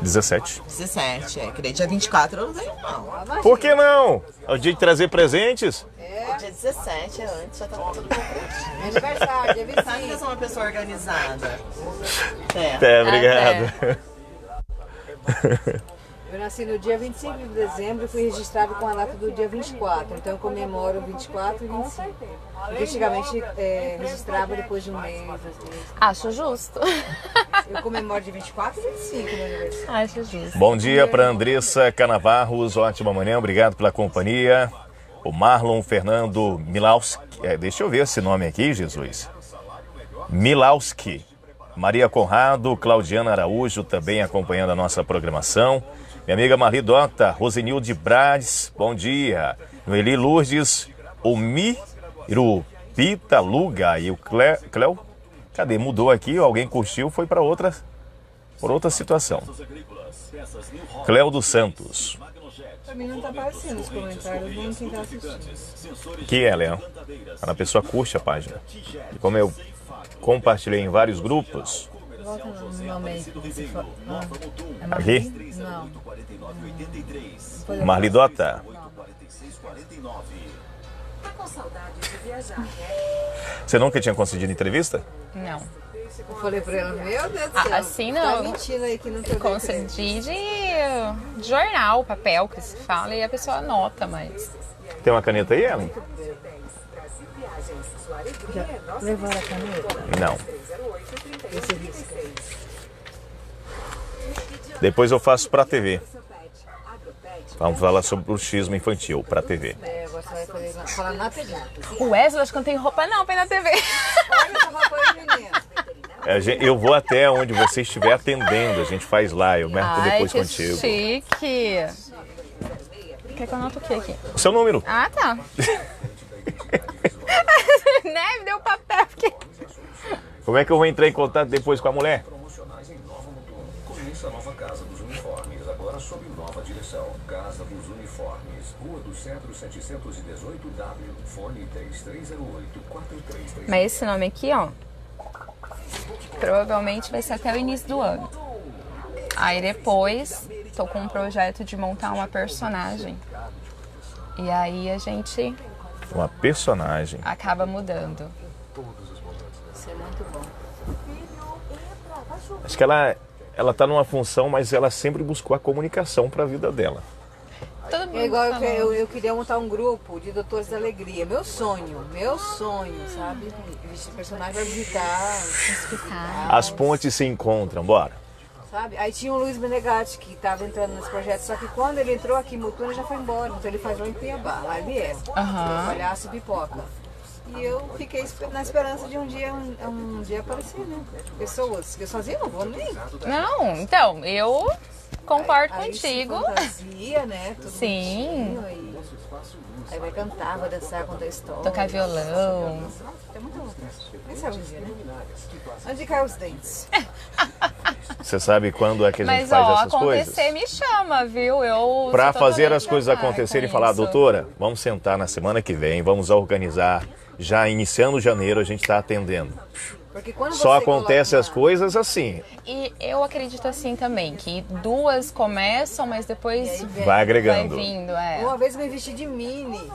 Speaker 1: 17.
Speaker 2: 17, que daí dia 24 eu não venho, não.
Speaker 1: Por que não? É o dia de trazer presentes?
Speaker 2: Dia 17 é antes, já tá tudo completinho.
Speaker 4: Aniversário, dia 25.
Speaker 2: Sabe que eu sou uma pessoa organizada.
Speaker 1: Obrigado.
Speaker 4: Eu nasci no dia 25 de dezembro e fui registrado com a data do dia 24. Então eu comemoro 24 e 25. Porque antigamente registrava depois de um mês, 2 meses.
Speaker 3: Acho justo.
Speaker 4: Eu comemoro de 24 e 25 no aniversário.
Speaker 3: Acho justo.
Speaker 1: Bom dia para Andressa Canavarros, ótima manhã, obrigado pela companhia. O Marlon Fernando Milauski, deixa eu ver esse nome aqui, Jesus. Milauski. Maria Conrado, Claudiana Araújo também acompanhando a nossa programação. Minha amiga Marli Dota, Rosenilde Brades, bom dia. Noeli Lourdes, o Miru Pita Luga e o Cleo. Cadê? Mudou aqui, alguém curtiu, foi para outra situação. Cléo dos Santos.
Speaker 4: Pra mim não tá aparecendo os comentários, vamos tentar assistir.
Speaker 1: Que é, Léo? Quando a pessoa curte a página. E como eu compartilhei em vários grupos...
Speaker 4: Volta no nome aí.
Speaker 1: Aqui?
Speaker 4: Não.
Speaker 1: Marlidota. Você nunca tinha concedido entrevista?
Speaker 3: Não.
Speaker 4: Eu falei pra ela, meu Deus do céu.
Speaker 3: Assim não.
Speaker 4: Tá mentindo aí que não tem
Speaker 3: Concedi de jornal, papel que se fala e a pessoa anota, mas...
Speaker 1: Tem uma caneta aí, Ellen?
Speaker 4: Já levaram a caneta?
Speaker 1: Não. Depois eu faço pra TV. Vamos falar sobre bruxismo infantil pra TV.
Speaker 4: É, agora você vai falar na TV.
Speaker 3: O Wesley, acho que não tem roupa não pra ir na TV.
Speaker 4: Olha essa roupa aí, menina.
Speaker 1: Eu vou até onde você estiver atendendo. A gente faz lá, eu marco depois
Speaker 3: que
Speaker 1: contigo.
Speaker 3: Chique. Quer que eu anote o que aqui?
Speaker 1: O seu número.
Speaker 3: Ah, tá. Né? Me deu papel aqui.
Speaker 1: Como é que eu vou entrar em contato depois com a mulher?
Speaker 10: Conheça a nova Casa dos Uniformes, agora sob nova direção. Casa dos Uniformes, Rua do Centro 718W, fone 3308-4333.
Speaker 3: Mas esse nome aqui, ó, provavelmente vai ser até o início do ano. Aí depois, tô com um projeto de montar uma personagem. E aí a gente...
Speaker 1: Uma personagem.
Speaker 3: Acaba mudando.
Speaker 4: Isso é muito bom.
Speaker 1: Acho que ela tá numa função, mas ela sempre buscou a comunicação para a vida dela.
Speaker 3: Todo mundo
Speaker 4: É igual
Speaker 3: falou.
Speaker 4: eu queria montar um grupo de Doutores da Alegria. Meu sonho, sabe? Esse personagem vai visitar.
Speaker 1: As pontes se encontram, bora.
Speaker 4: Sabe? Aí tinha o Luiz Menegatti que estava entrando nesse projeto, só que quando ele entrou aqui em Mutum, ele já foi embora. Então ele faz lá em Cuiabá, lá ele é. Palhaço pipoca. E eu fiquei na esperança de um dia aparecer, né? Pessoas, que eu sozinha não vou nem.
Speaker 3: Não, então, eu concordo contigo.
Speaker 4: Fantasia, né? Tudo
Speaker 3: Sim.
Speaker 4: Aí vai cantar, vai dançar, contar história.
Speaker 3: Tocar violão.
Speaker 4: Tem muita vontade. Quem sabe um dia, né? Onde cai os dentes?
Speaker 1: Você sabe quando é que a gente
Speaker 3: Mas,
Speaker 1: faz
Speaker 3: ó,
Speaker 1: essas coisas?
Speaker 3: acontecer me chama, viu? Eu
Speaker 1: Para
Speaker 3: sou
Speaker 1: fazer as
Speaker 3: totalmente
Speaker 1: coisas
Speaker 3: aberta
Speaker 1: acontecerem e
Speaker 3: a
Speaker 1: falar,
Speaker 3: isso.
Speaker 1: doutora, vamos sentar na semana que vem, vamos organizar. Já iniciando janeiro, a gente está atendendo.
Speaker 4: Porque quando
Speaker 1: Só
Speaker 4: você
Speaker 1: acontece
Speaker 4: coloca
Speaker 1: as coisas assim.
Speaker 3: E eu acredito assim também, que duas começam, mas depois
Speaker 1: Vai agregando.
Speaker 3: vai vindo,
Speaker 4: Uma vez eu me vesti de mini,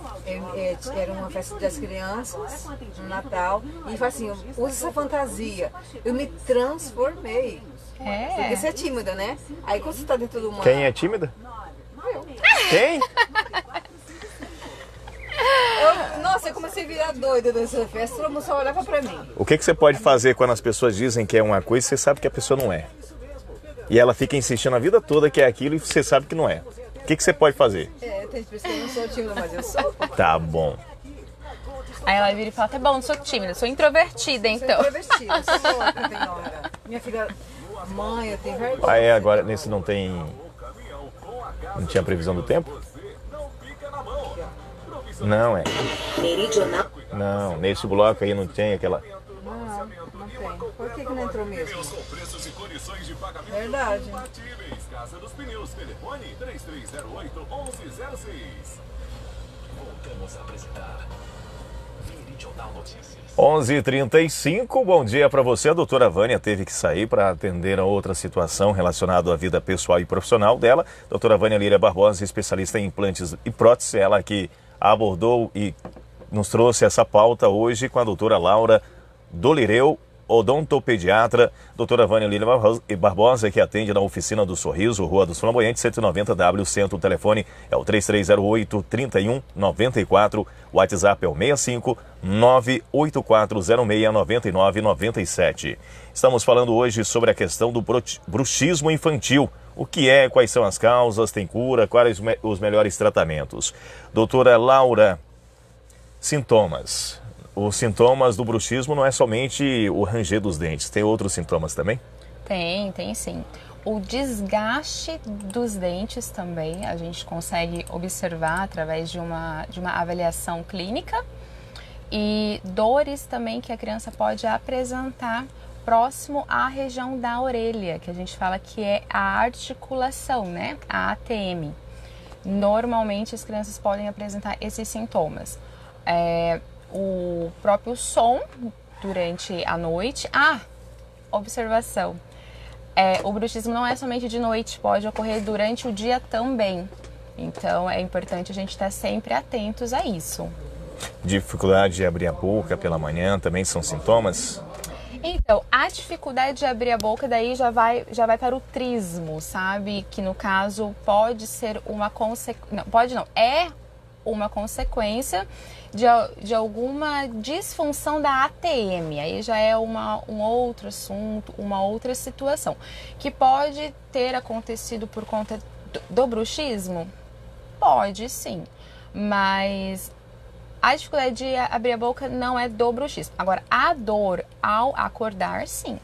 Speaker 4: era uma festa das crianças, no Natal, e falei assim, usa essa fantasia. Eu me transformei. Porque você é tímida, né? Aí quando você tá dentro de uma...
Speaker 1: Quem é tímida? Quem?
Speaker 4: Nossa, eu comecei a virar doida nessa festa, todo mundo só olhava pra mim.
Speaker 1: O que você pode fazer quando as pessoas dizem que é uma coisa e você sabe que a pessoa não é? E ela fica insistindo a vida toda que é aquilo e você sabe que não é. O que você pode fazer?
Speaker 4: Tem pessoas que eu não sou tímida, mas eu sou.
Speaker 1: Tá bom.
Speaker 3: Aí ela vira e fala, tá bom, não sou tímida, sou introvertida, então.
Speaker 4: Sou introvertida, sou louca, tem hora. Minha filha, mãe, eu tenho vergonha.
Speaker 1: Ah, é, agora nesse não tem... Não tinha previsão do tempo? Não, é.
Speaker 5: Meridional.
Speaker 1: Não, nesse bloco aí não tem aquela...
Speaker 4: Não tem. Por que não entrou mesmo? Verdade.
Speaker 6: Casa dos Pneus, telefone 3308-1106.
Speaker 9: Voltamos a apresentar Meridional Notícias.
Speaker 1: 11h35, bom dia para você. A doutora Vânia teve que sair para atender a outra situação relacionada à vida pessoal e profissional dela. Doutora Vânia Lília Barbosa, especialista em implantes e próteses, ela que abordou e nos trouxe essa pauta hoje com a doutora Laura Dolireu, odontopediatra. Doutora Vânia Lília Barbosa, que atende na Oficina do Sorriso, Rua dos Flamboyantes, 190W, centro. O telefone é o 3308-3194, o WhatsApp é o 65-98406-9997. Estamos falando hoje sobre a questão do bruxismo infantil. O que é, quais são as causas, tem cura, quais os melhores tratamentos. Doutora Laura, sintomas. Os sintomas do bruxismo não é somente o ranger dos dentes, tem outros sintomas também?
Speaker 3: Tem sim. O desgaste dos dentes também a gente consegue observar através de uma avaliação clínica. E dores também que a criança pode apresentar próximo à região da orelha, que a gente fala que é a articulação, né? A ATM. Normalmente as crianças podem apresentar esses sintomas. O próprio som durante a noite. Observação. O bruxismo não é somente de noite, pode ocorrer durante o dia também. Então é importante a gente estar sempre atentos a isso.
Speaker 1: Dificuldade de abrir a boca pela manhã também são sintomas?
Speaker 3: Então, a dificuldade de abrir a boca daí já vai para o trismo, sabe? Que no caso pode ser uma consequência... Não, pode não. É uma consequência de alguma disfunção da ATM. Aí já é um outro assunto, uma outra situação. Que pode ter acontecido por conta do bruxismo? Pode, sim. Mas a dificuldade de abrir a boca não é do bruxismo. Agora, a dor ao acordar, sim.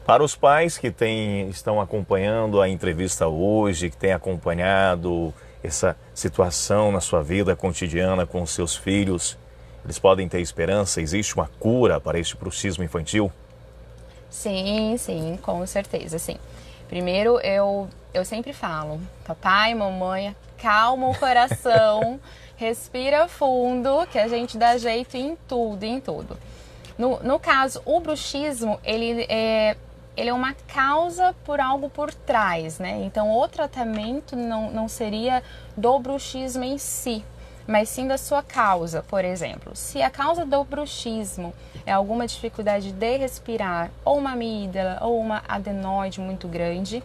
Speaker 1: Para os pais que estão acompanhando a entrevista hoje, que têm acompanhado essa situação na sua vida cotidiana com os seus filhos, eles podem ter esperança? Existe uma cura para este bruxismo infantil?
Speaker 3: Sim, com certeza, sim. Primeiro, eu sempre falo, papai, mamãe, calma o coração, respira fundo, que a gente dá jeito em tudo. No caso, o bruxismo, ele é uma causa por algo por trás, né? Então, o tratamento não seria do bruxismo em si, mas sim da sua causa. Por exemplo, se a causa do bruxismo é alguma dificuldade de respirar, ou uma amígdala, ou uma adenoide muito grande,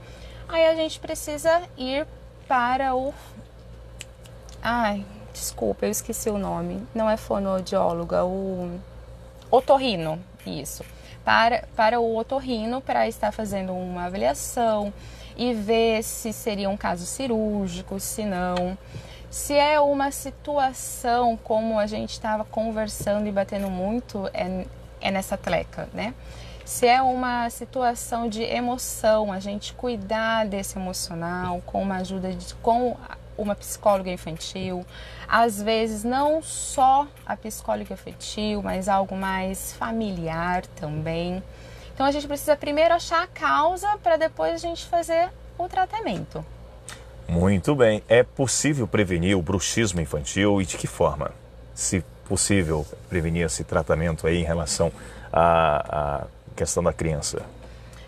Speaker 3: aí a gente precisa ir para o... Desculpa, eu esqueci o nome. Não é fonoaudiólogo, é o otorrino, isso. Para o otorrino, para estar fazendo uma avaliação e ver se seria um caso cirúrgico, se não. Se é uma situação, como a gente estava conversando e batendo muito, é nessa tecla, né? Se é uma situação de emoção, a gente cuidar desse emocional com uma ajuda com uma psicóloga infantil. Às vezes, não só a psicóloga infantil, mas algo mais familiar também. Então, a gente precisa primeiro achar a causa para depois a gente fazer o tratamento.
Speaker 1: Muito bem. É possível prevenir o bruxismo infantil e de que forma? Se possível, prevenir esse tratamento aí em relação à questão da criança?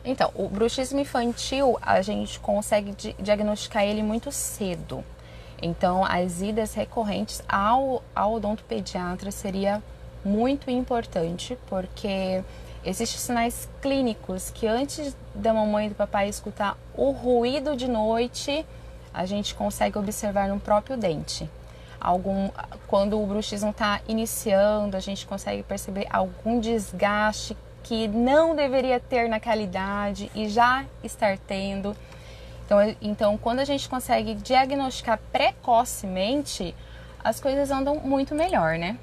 Speaker 3: Então, o bruxismo infantil, a gente consegue diagnosticar ele muito cedo. Então, as idas recorrentes ao odontopediatra seria muito importante, porque existem sinais clínicos que antes da mamãe e do papai escutar o ruído de noite, a gente consegue observar no próprio dente. Quando o bruxismo está iniciando, a gente consegue perceber algum desgaste que não deveria ter naquela idade e já estar tendo. Então, quando a gente consegue diagnosticar precocemente, as coisas andam muito melhor, né?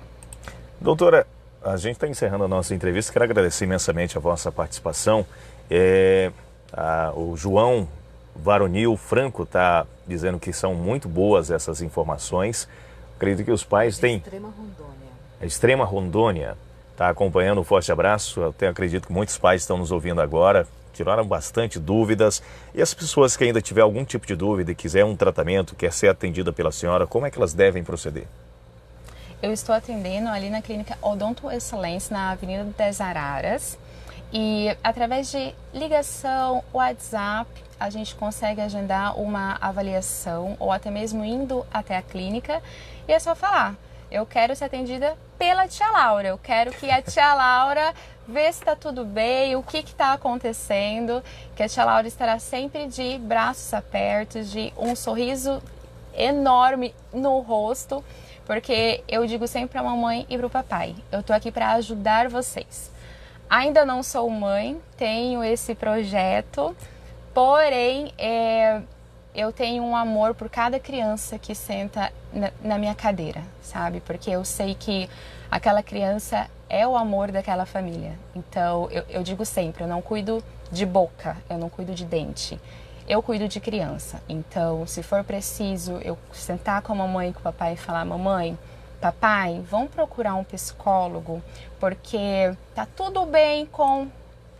Speaker 1: Doutora, a gente está encerrando a nossa entrevista. Quero agradecer imensamente a vossa participação. O João Varonil Franco está dizendo que são muito boas essas informações. Acredito que os pais têm... Extrema Rondônia está acompanhando. Um forte abraço. Eu acredito que muitos pais estão nos ouvindo agora. Tiraram bastante dúvidas. E as pessoas que ainda tiver algum tipo de dúvida e quiser um tratamento, quer ser atendida pela senhora, como é que elas devem proceder?
Speaker 3: Eu estou atendendo ali na clínica Odonto Excelência, na Avenida das Araras. E através de ligação, WhatsApp, a gente consegue agendar uma avaliação ou até mesmo indo até a clínica. E é só falar, eu quero ser atendida pela tia Laura. Eu quero que a tia Laura veja se está tudo bem, o que está acontecendo. Que a tia Laura estará sempre de braços abertos, de um sorriso enorme no rosto. Porque eu digo sempre para a mamãe e para o papai, eu estou aqui para ajudar vocês. Ainda não sou mãe, tenho esse projeto, porém eu tenho um amor por cada criança que senta na minha cadeira, sabe? Porque eu sei que aquela criança é o amor daquela família. Então eu digo sempre, eu não cuido de boca, eu não cuido de dente. Eu cuido de criança, então se for preciso eu sentar com a mamãe e com o papai e falar, mamãe, papai, vamos procurar um psicólogo, porque tá tudo bem com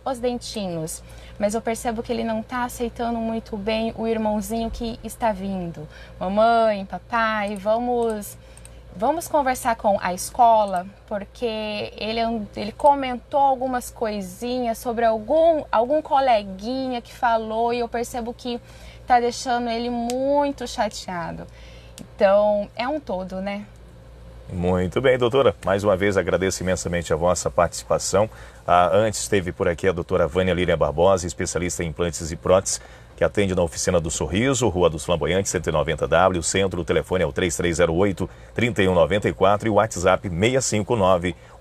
Speaker 3: os dentinhos, mas eu percebo que ele não tá aceitando muito bem o irmãozinho que está vindo. Mamãe, papai, vamos conversar com a escola, porque ele comentou algumas coisinhas sobre algum coleguinha que falou e eu percebo que tá deixando ele muito chateado. Então, é um todo, né?
Speaker 1: Muito bem, doutora. Mais uma vez agradeço imensamente a vossa participação. Antes esteve por aqui a doutora Vânia Líria Barbosa, especialista em implantes e próteses, que atende na Oficina do Sorriso, Rua dos Flamboyantes, 190W, centro, o telefone é o 3308-3194 e o WhatsApp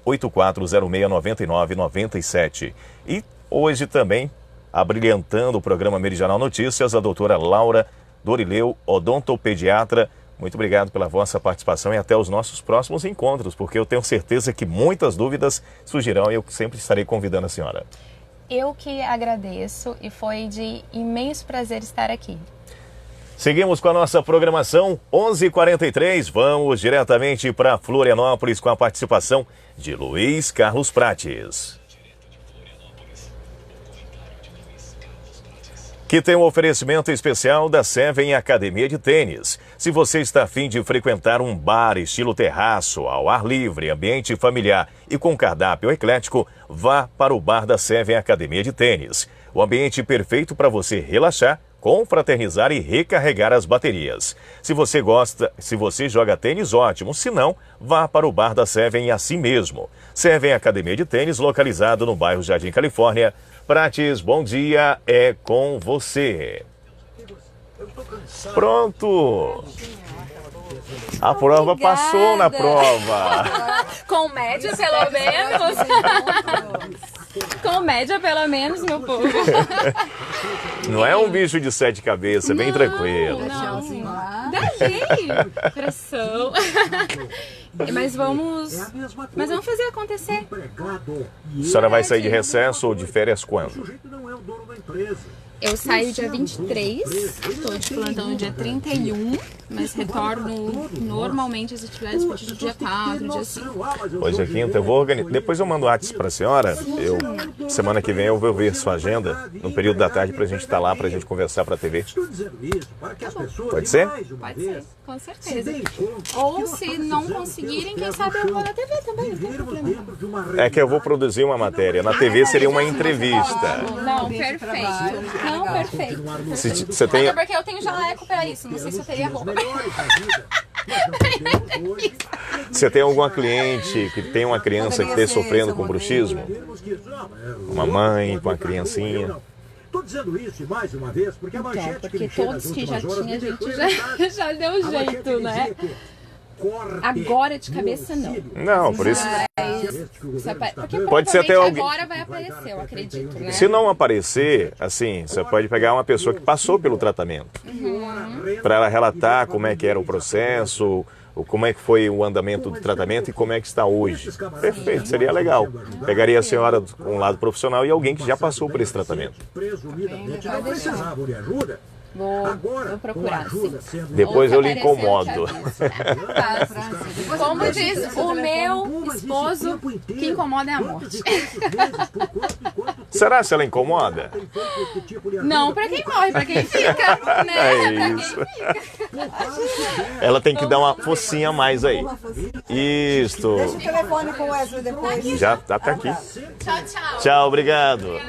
Speaker 1: 659-8406-9997. E hoje também, abrilhantando o programa Meridional Notícias, a doutora Laura Dorileu, odontopediatra. Muito obrigado pela vossa participação e até os nossos próximos encontros, porque eu tenho certeza que muitas dúvidas surgirão e eu sempre estarei convidando a senhora.
Speaker 3: Eu que agradeço e foi de imenso prazer estar aqui.
Speaker 1: Seguimos com a nossa programação, 11h43, vamos diretamente para Florianópolis com a participação de Luiz Carlos Prates. Que tem um oferecimento especial da Seven Academia de Tênis. Se você está a fim de frequentar um bar estilo terraço, ao ar livre, ambiente familiar e com cardápio eclético, vá para o bar da Seven Academia de Tênis. O ambiente perfeito para você relaxar, confraternizar e recarregar as baterias. Se você joga tênis, ótimo. Se não, vá para o bar da Seven assim mesmo. Seven Academia de Tênis, localizado no bairro Jardim Califórnia. Prates, bom dia, é com você. Pronto. A prova passou na prova.
Speaker 3: Com média, pelo menos. Com média, pelo menos, meu povo.
Speaker 1: Não é um bicho de 7 cabeças, bem tranquilo.
Speaker 3: Não, daí, pressão. Mas vamos fazer acontecer.
Speaker 1: A senhora vai sair de recesso ou de férias quando?
Speaker 3: Eu saio dia 23, estou de plantão no dia 31, mas retorno normalmente às atividades a partir do dia 4, dia 5.
Speaker 1: Hoje é quinta, eu vou organizar. Depois eu mando o WhatsApp para a senhora. Semana que vem eu vou ver sua agenda no período da tarde para a gente estar lá, para a gente conversar para a TV. Pode ser?
Speaker 3: Pode ser, com certeza. Ou se não conseguirem, quem sabe eu vou na TV também, não tem problema.
Speaker 1: É que eu vou produzir uma matéria. Na TV seria uma entrevista.
Speaker 3: Não, perfeito. Não, perfeito.
Speaker 1: Você tem...
Speaker 3: Até porque eu tenho jaleco pra isso, não sei se eu teria roupa.
Speaker 1: Você tem alguma cliente que tem uma criança que esteja sofrendo com bruxismo? Uma mãe com uma criancinha?
Speaker 8: Estou dizendo isso mais uma vez porque a manchete
Speaker 3: porque todos que já tinha, a gente já deu jeito, né? Agora de cabeça não.
Speaker 1: Não, por isso...
Speaker 3: Porque
Speaker 1: pode ser até alguém...
Speaker 3: agora vai aparecer, eu acredito, né?
Speaker 1: Se não aparecer, assim, você pode pegar uma pessoa que passou pelo tratamento. Para ela relatar como é que era o processo, como é que foi o andamento do tratamento e como é que está hoje. Perfeito, seria legal. Pegaria a senhora com um lado profissional e alguém que já passou por esse tratamento.
Speaker 3: Vou procurar, sim.
Speaker 1: Depois eu lhe incomodo.
Speaker 3: Como diz o meu esposo, que incomoda é a morte.
Speaker 1: Será se ela incomoda?
Speaker 3: Não para quem morre, para quem fica, né?
Speaker 1: É isso. Ela tem que dar uma focinha a mais aí. Isto.
Speaker 4: Deixa o telefone com o Wesley depois.
Speaker 1: Já tá aqui.
Speaker 3: Tchau, tchau.
Speaker 1: Tchau, obrigado.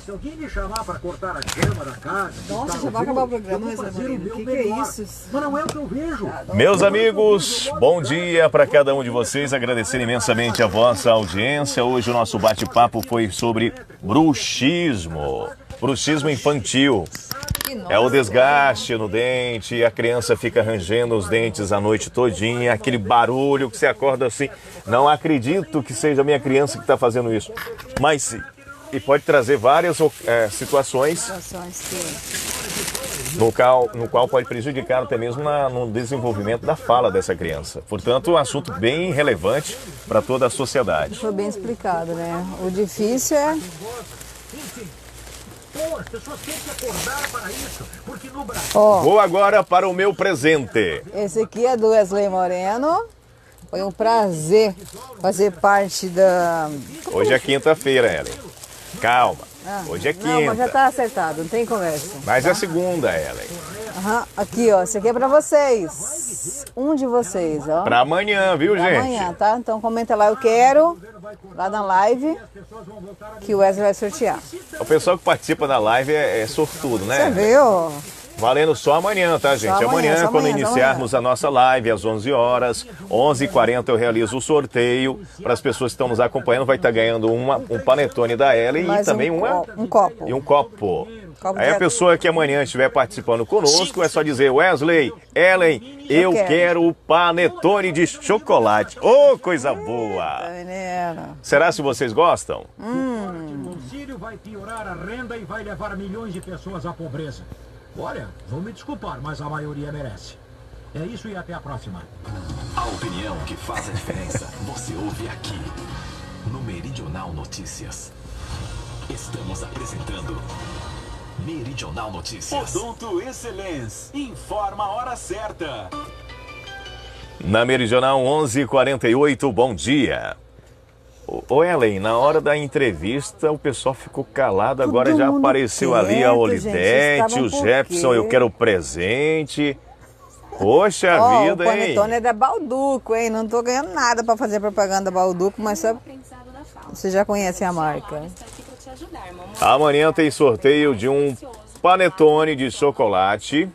Speaker 8: Se alguém me chamar para cortar a grama da casa...
Speaker 4: Nossa, já vai acabar o programa, Wesley. O que é isso?
Speaker 8: Mas não é o que eu vejo.
Speaker 1: Meus amigos, bom dia para cada um de vocês. Agradecer imensamente a vossa audiência. Hoje o nosso bate-papo foi sobre bruxismo. Bruxismo infantil. É o desgaste no dente, a criança fica rangendo os dentes a noite todinha, aquele barulho que você acorda assim. Não acredito que seja a minha criança que está fazendo isso. Mas... E pode trazer várias situações no qual pode prejudicar até mesmo no desenvolvimento da fala dessa criança. Portanto, um assunto bem relevante para toda a sociedade.
Speaker 4: Foi bem explicado, né? O difícil é...
Speaker 8: As pessoas têm que acordar para isso, porque no Brasil...
Speaker 1: Vou agora para o meu presente.
Speaker 4: Esse aqui é do Wesley Moreno. Foi um prazer fazer parte da...
Speaker 1: Hoje é quinta-feira, Ellen. Calma. Hoje é quinta.
Speaker 4: Não, mas já tá acertado, não tem conversa.
Speaker 1: Mas é segunda, Ellen.
Speaker 4: Aqui, ó, esse aqui é pra vocês. Um de vocês, ó.
Speaker 1: Pra amanhã, viu,
Speaker 4: Pra
Speaker 1: gente?
Speaker 4: amanhã, tá? Então comenta lá, eu quero, lá na live, que o Wesley vai sortear.
Speaker 1: O pessoal que participa da live é sortudo, né?
Speaker 4: Você viu?
Speaker 1: Valendo só amanhã, tá, gente?
Speaker 4: Só amanhã, só
Speaker 1: Quando
Speaker 4: amanhã,
Speaker 1: iniciarmos a nossa live, às 11 horas, 11h40 eu realizo o sorteio. Para as pessoas que estão nos acompanhando, vai estar ganhando um panetone da Ellen e também
Speaker 4: um copo.
Speaker 1: E um copo.
Speaker 4: Copo
Speaker 1: Aí a pessoa que amanhã estiver participando conosco é só dizer: Wesley, Ellen, eu quero o panetone de chocolate. Ô, coisa boa! Será se vocês gostam?
Speaker 11: O auxílio vai piorar a renda e vai levar milhões de pessoas à pobreza. Olha, vão me desculpar, mas a maioria merece. É isso e até a próxima.
Speaker 9: A opinião que faz a diferença, você ouve aqui, no Meridional Notícias. Estamos apresentando Meridional Notícias.
Speaker 6: Odonto Excelência informa a hora certa.
Speaker 1: Na Meridional 11h48, bom dia. Ô Ellen, na hora da entrevista o pessoal ficou calado, agora já apareceu ali a Olivete, o Jefferson, eu quero presente. Poxa vida, hein?
Speaker 4: O panetone é da Balduco, hein? Não tô ganhando nada pra fazer propaganda Balduco, mas só... Você já conhece a marca.
Speaker 1: Amanhã tem sorteio de um panetone de chocolate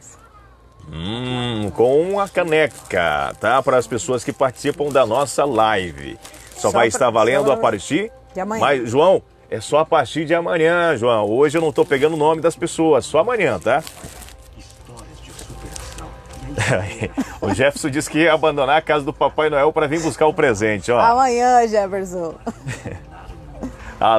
Speaker 1: com uma caneca, tá? Para as pessoas que participam da nossa live. Só vai estar valendo a partir
Speaker 4: de amanhã.
Speaker 1: Mas, João, é só a partir de amanhã, João. Hoje eu não tô pegando o nome das pessoas, só amanhã, tá? O Jefferson disse que ia abandonar a casa do Papai Noel para vir buscar o presente, ó.
Speaker 4: Amanhã, Jefferson.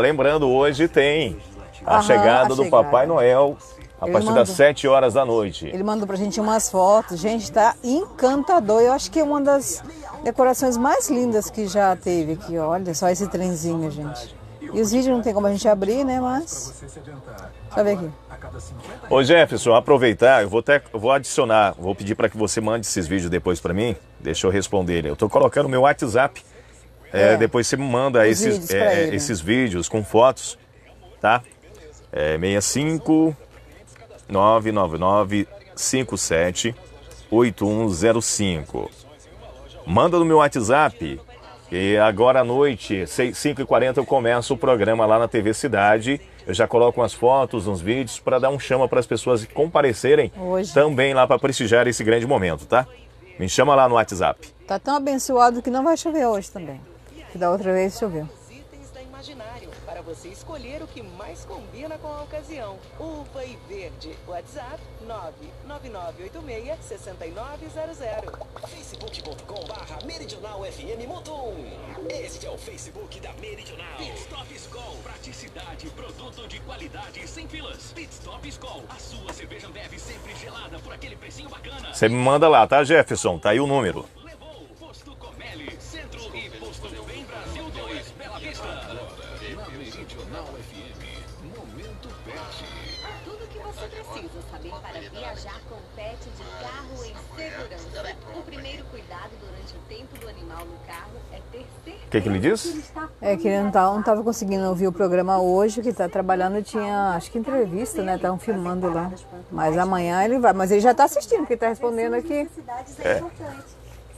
Speaker 1: Lembrando, hoje tem a chegada do Papai Noel a partir das 7 horas da noite.
Speaker 4: Ele mandou pra gente umas fotos. Gente, tá encantador. Eu acho que é uma das decorações mais lindas que já teve aqui. Olha só esse trenzinho, gente. E os vídeos não tem como a gente abrir, né? Mas... Deixa eu ver aqui.
Speaker 1: Ô Jefferson, aproveitar, eu vou adicionar, vou pedir para que você mande esses vídeos depois para mim. Deixa eu responder. Eu tô colocando no meu WhatsApp. Depois você me manda esses vídeos com fotos, tá? 65 999 57 8105. Manda no meu WhatsApp. E agora à noite, 5h40, eu começo o programa lá na TV Cidade. Eu já coloco umas fotos, uns vídeos para dar um chama para as pessoas comparecerem também lá para prestigiar esse grande momento, tá? Me chama lá no WhatsApp.
Speaker 4: Tá tão abençoado que não vai chover hoje também. Que da outra vez choveu.
Speaker 12: Itens da Imaginário, para você escolher o que mais combina com a ocasião. Uva e verde. WhatsApp 99986-6900.
Speaker 9: Facebook.com/MeridionalFM Mutum. Este é o Facebook da Meridional.
Speaker 6: Pitstop Skol, praticidade, produto de qualidade sem filas. Pitstop Skol, a sua cerveja bebe sempre gelada por aquele precinho bacana.
Speaker 1: Você me manda lá, tá, Jefferson? Tá aí o número.
Speaker 6: Levou Posto Comelli, Centro e Posto Bem Brasil 2, Bela Vista.
Speaker 9: Na Meridional FM, Momento Pet.
Speaker 13: Tudo que você precisa saber para viajar com o pet de carro em segurança. O primeiro cuidado durante o tempo do animal no carro é ter certeza.
Speaker 1: O que ele disse?
Speaker 4: Que ele não estava conseguindo ouvir o programa hoje, que está trabalhando, tinha, acho que entrevista, né? Estavam filmando lá. Mas amanhã ele vai. Mas ele já está assistindo, porque está respondendo aqui.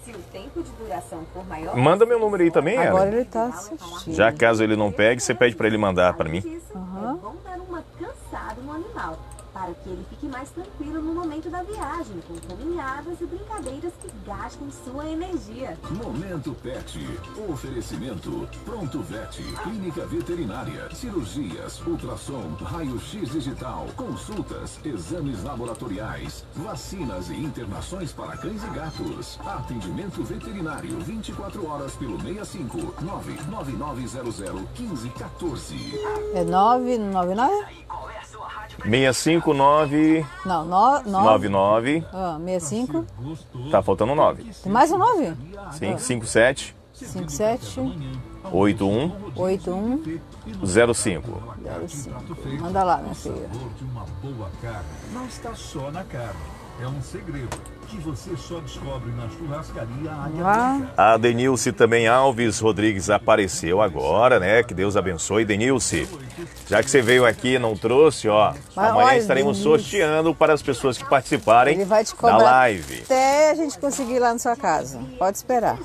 Speaker 13: Se o tempo de duração for maior...
Speaker 1: Manda meu número aí também,
Speaker 4: agora
Speaker 1: Ellen.
Speaker 4: ele está assistindo.
Speaker 1: Já caso ele não pegue, você pede para ele mandar para mim.
Speaker 13: É bom dar uma cansada no animal, para que ele fique mais tranquilo no momento da viagem, com caminhadas e brincadeiras que gastem sua energia.
Speaker 9: Momento Pet. Oferecimento Pronto Vet, Clínica Veterinária, cirurgias, ultrassom, raio-x digital, consultas, exames laboratoriais, vacinas e internações para cães e gatos. Atendimento veterinário 24 horas pelo 65 99900 1514.
Speaker 4: É 999?
Speaker 1: 659
Speaker 4: Não,
Speaker 1: 99.
Speaker 4: 65.
Speaker 1: Tá faltando 9.
Speaker 4: Tem mais um 9?
Speaker 1: Sim, 57
Speaker 4: 57
Speaker 1: 81
Speaker 4: 81
Speaker 1: 05.
Speaker 4: Manda lá, minha filha.
Speaker 11: O sabor de uma boa carne não está só na carne,
Speaker 9: é um segredo que você só descobre na churrascaria Águia Branca.
Speaker 1: A Denilce também Alves Rodrigues apareceu agora, né? Que Deus abençoe, Denilce. Já que você veio aqui e não trouxe, ó, amanhã estaremos sorteando para as pessoas que participarem
Speaker 4: Ele vai te cobrar
Speaker 1: da live.
Speaker 4: até a gente conseguir ir lá na sua casa. Pode esperar.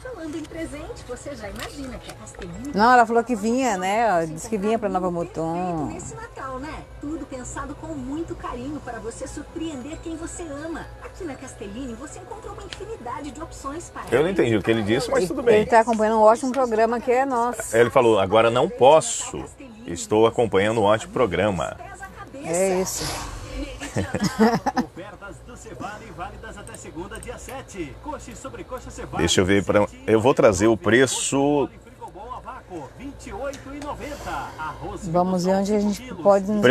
Speaker 13: Falando em presente, você já imagina que a Castelinho...
Speaker 4: Não, ela falou que vinha, né? Disse que vinha para Nova Mutum.
Speaker 13: Nesse Natal, né? Tudo pensado com muito carinho para você surpreender quem você ama. Aqui na Castellini você encontra uma infinidade de opções para...
Speaker 1: Eu não entendi o que ele disse, mas tudo bem.
Speaker 4: Ele está acompanhando um ótimo programa que é nosso.
Speaker 1: Ele falou, agora não posso. Estou acompanhando um ótimo programa.
Speaker 4: É isso.
Speaker 6: Ofertas do Cevale válidas até segunda, dia 7. Coxa e sobrecoxa Cevale.
Speaker 1: Deixa eu ver, eu vou trazer o preço.
Speaker 4: Vamos ver onde a gente pode nos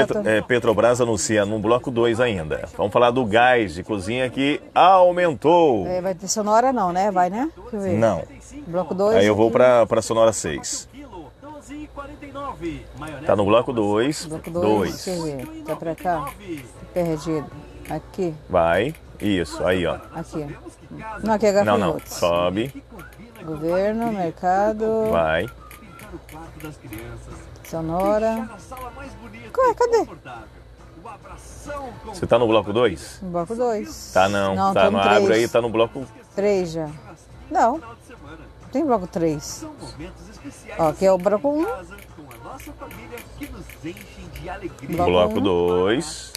Speaker 1: Petrobras anuncia no bloco 2 ainda. Vamos falar do gás de cozinha que aumentou.
Speaker 4: Vai ter Sonora não, né? Vai, né? Deixa eu ver.
Speaker 1: Não.
Speaker 4: Bloco 2.
Speaker 1: Aí eu vou para Sonora 6. Tá no bloco 2.
Speaker 4: Bloco 2. Deixa eu ver. Tá pra cá? Perdido. Aqui.
Speaker 1: Vai. Isso, aí, ó.
Speaker 4: Aqui. Não, aqui é gafanhotos.
Speaker 1: Não, sobe.
Speaker 4: Governo, mercado.
Speaker 1: Vai.
Speaker 4: Sonora. Cadê?
Speaker 1: Você tá no bloco 2?
Speaker 4: No bloco 2.
Speaker 1: Tá não tá no agro aí, tá no bloco
Speaker 4: 3 já. Não. Tem bloco 3. Ó, aqui é o bloco 1.
Speaker 1: Bloco 2.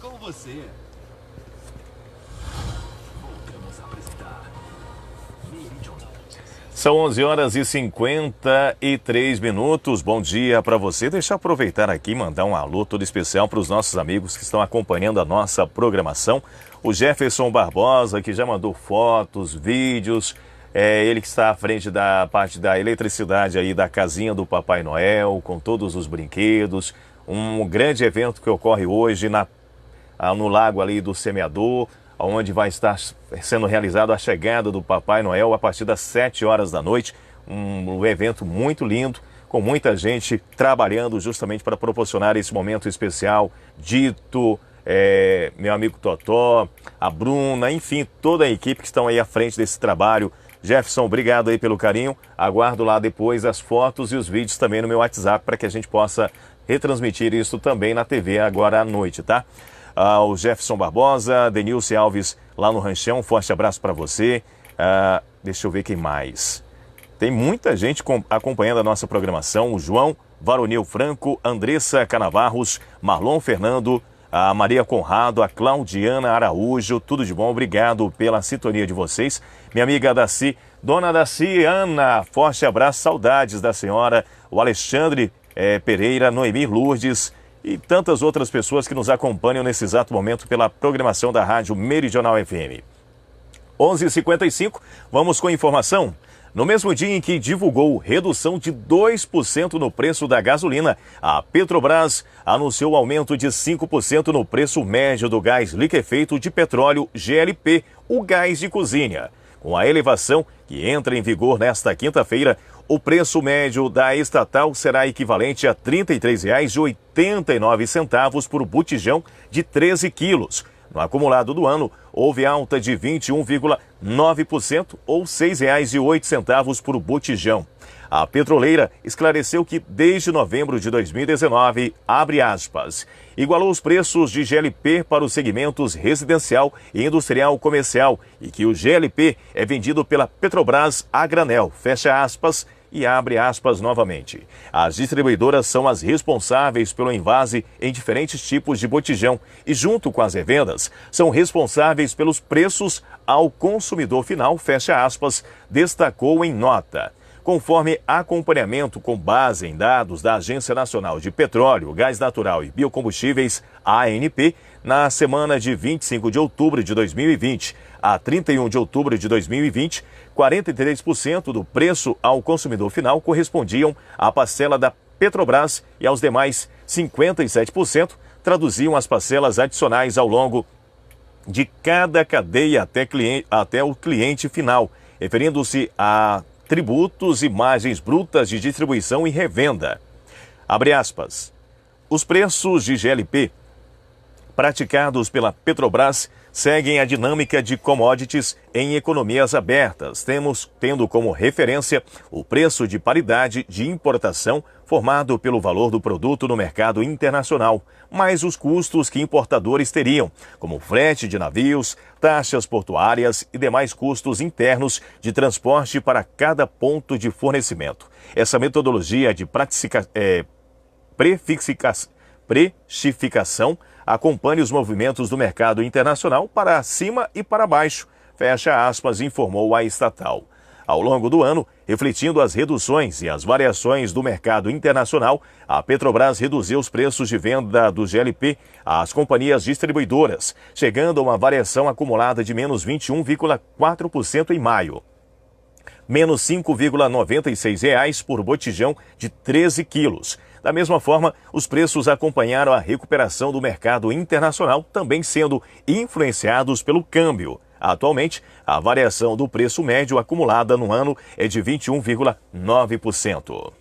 Speaker 6: Com você.
Speaker 1: São 11 horas e 53 minutos. Bom dia para você. Deixa eu aproveitar aqui e mandar um alô todo especial para os nossos amigos que estão acompanhando a nossa programação. O Jefferson Barbosa, que já mandou fotos, vídeos. Ele que está à frente da parte da eletricidade aí da casinha do Papai Noel, com todos os brinquedos. Um grande evento que ocorre hoje no lago ali do Semeador, onde vai estar sendo realizada a chegada do Papai Noel a partir das 7 horas da noite. Um evento muito lindo, com muita gente trabalhando justamente para proporcionar esse momento especial. Dito, meu amigo Totó, a Bruna, enfim, toda a equipe que estão aí à frente desse trabalho. Jefferson, obrigado aí pelo carinho. Aguardo lá depois as fotos e os vídeos também no meu WhatsApp para que a gente possa retransmitir isso também na TV agora à noite, tá? O Jefferson Barbosa, Denilce Alves lá no Ranchão, um forte abraço para você. Deixa eu ver quem mais. Tem muita gente acompanhando a nossa programação. O João Varonil Franco, Andressa Canavarros, Marlon Fernando, a Maria Conrado, a Claudiana Araújo, tudo de bom, obrigado pela sintonia de vocês. Minha amiga Daci, dona Daci Ana, forte abraço, saudades da senhora. O Alexandre Pereira, Noemir Lourdes e tantas outras pessoas que nos acompanham nesse exato momento pela programação da Rádio Meridional FM. 11h55, vamos com informação. No mesmo dia em que divulgou redução de 2% no preço da gasolina, a Petrobras anunciou aumento de 5% no preço médio do gás liquefeito de petróleo GLP, o gás de cozinha. Com a elevação que entra em vigor nesta quinta-feira, o preço médio da estatal será equivalente a R$ 33,89 por botijão de 13 quilos. No acumulado do ano, houve alta de 21,9% ou R$ 6,08 por botijão. A petroleira esclareceu que desde novembro de 2019, abre aspas, igualou os preços de GLP para os segmentos residencial e industrial comercial e que o GLP é vendido pela Petrobras a granel, fecha aspas, e abre aspas novamente. As distribuidoras são as responsáveis pelo envase em diferentes tipos de botijão e, junto com as revendas, são responsáveis pelos preços ao consumidor final, fecha aspas, destacou em nota. Conforme acompanhamento com base em dados da Agência Nacional de Petróleo, Gás Natural e Biocombustíveis, ANP, na semana de 25 de outubro de 2020 a 31 de outubro de 2020, 43% do preço ao consumidor final correspondiam à parcela da Petrobras e aos demais 57% traduziam as parcelas adicionais ao longo de cada cadeia até o cliente final, referindo-se a tributos e margens brutas de distribuição e revenda. Abre aspas. Os preços de GLP praticados pela Petrobras seguem a dinâmica de commodities em economias abertas, tendo como referência o preço de paridade de importação formado pelo valor do produto no mercado internacional, mais os custos que importadores teriam, como frete de navios, taxas portuárias e demais custos internos de transporte para cada ponto de fornecimento. Essa metodologia de precificação acompanha os movimentos do mercado internacional para cima e para baixo, fecha aspas, informou a estatal. Ao longo do ano, refletindo as reduções e as variações do mercado internacional, a Petrobras reduziu os preços de venda do GLP às companhias distribuidoras, chegando a uma variação acumulada de menos 21,4% em maio. Menos R$ 5,96 por botijão de 13 quilos. Da mesma forma, os preços acompanharam a recuperação do mercado internacional, também sendo influenciados pelo câmbio. Atualmente, a variação do preço médio acumulada no ano é de 21,9%.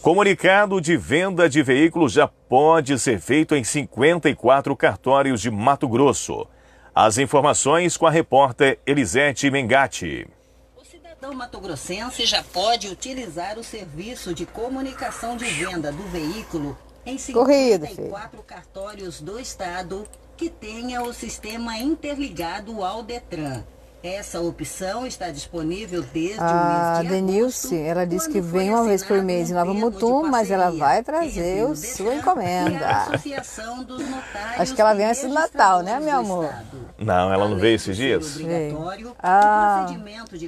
Speaker 1: Comunicado de venda de veículos já pode ser feito em 54 cartórios de Mato Grosso. As informações com a repórter Elisete Mengatti.
Speaker 14: O cidadão mato-grossense já pode utilizar o serviço de comunicação de venda do veículo em 54 cartórios do estado que tenha o sistema interligado ao Detran. Essa opção está disponível desde o mês de agosto.
Speaker 4: A Denilce, ela disse que vem uma vez por mês em Nova Mutum, mas ela vai trazer a sua encomenda. Acho que ela vem antes do Natal, né, meu amor?
Speaker 1: Não, ela não veio esses dias?
Speaker 4: Veio.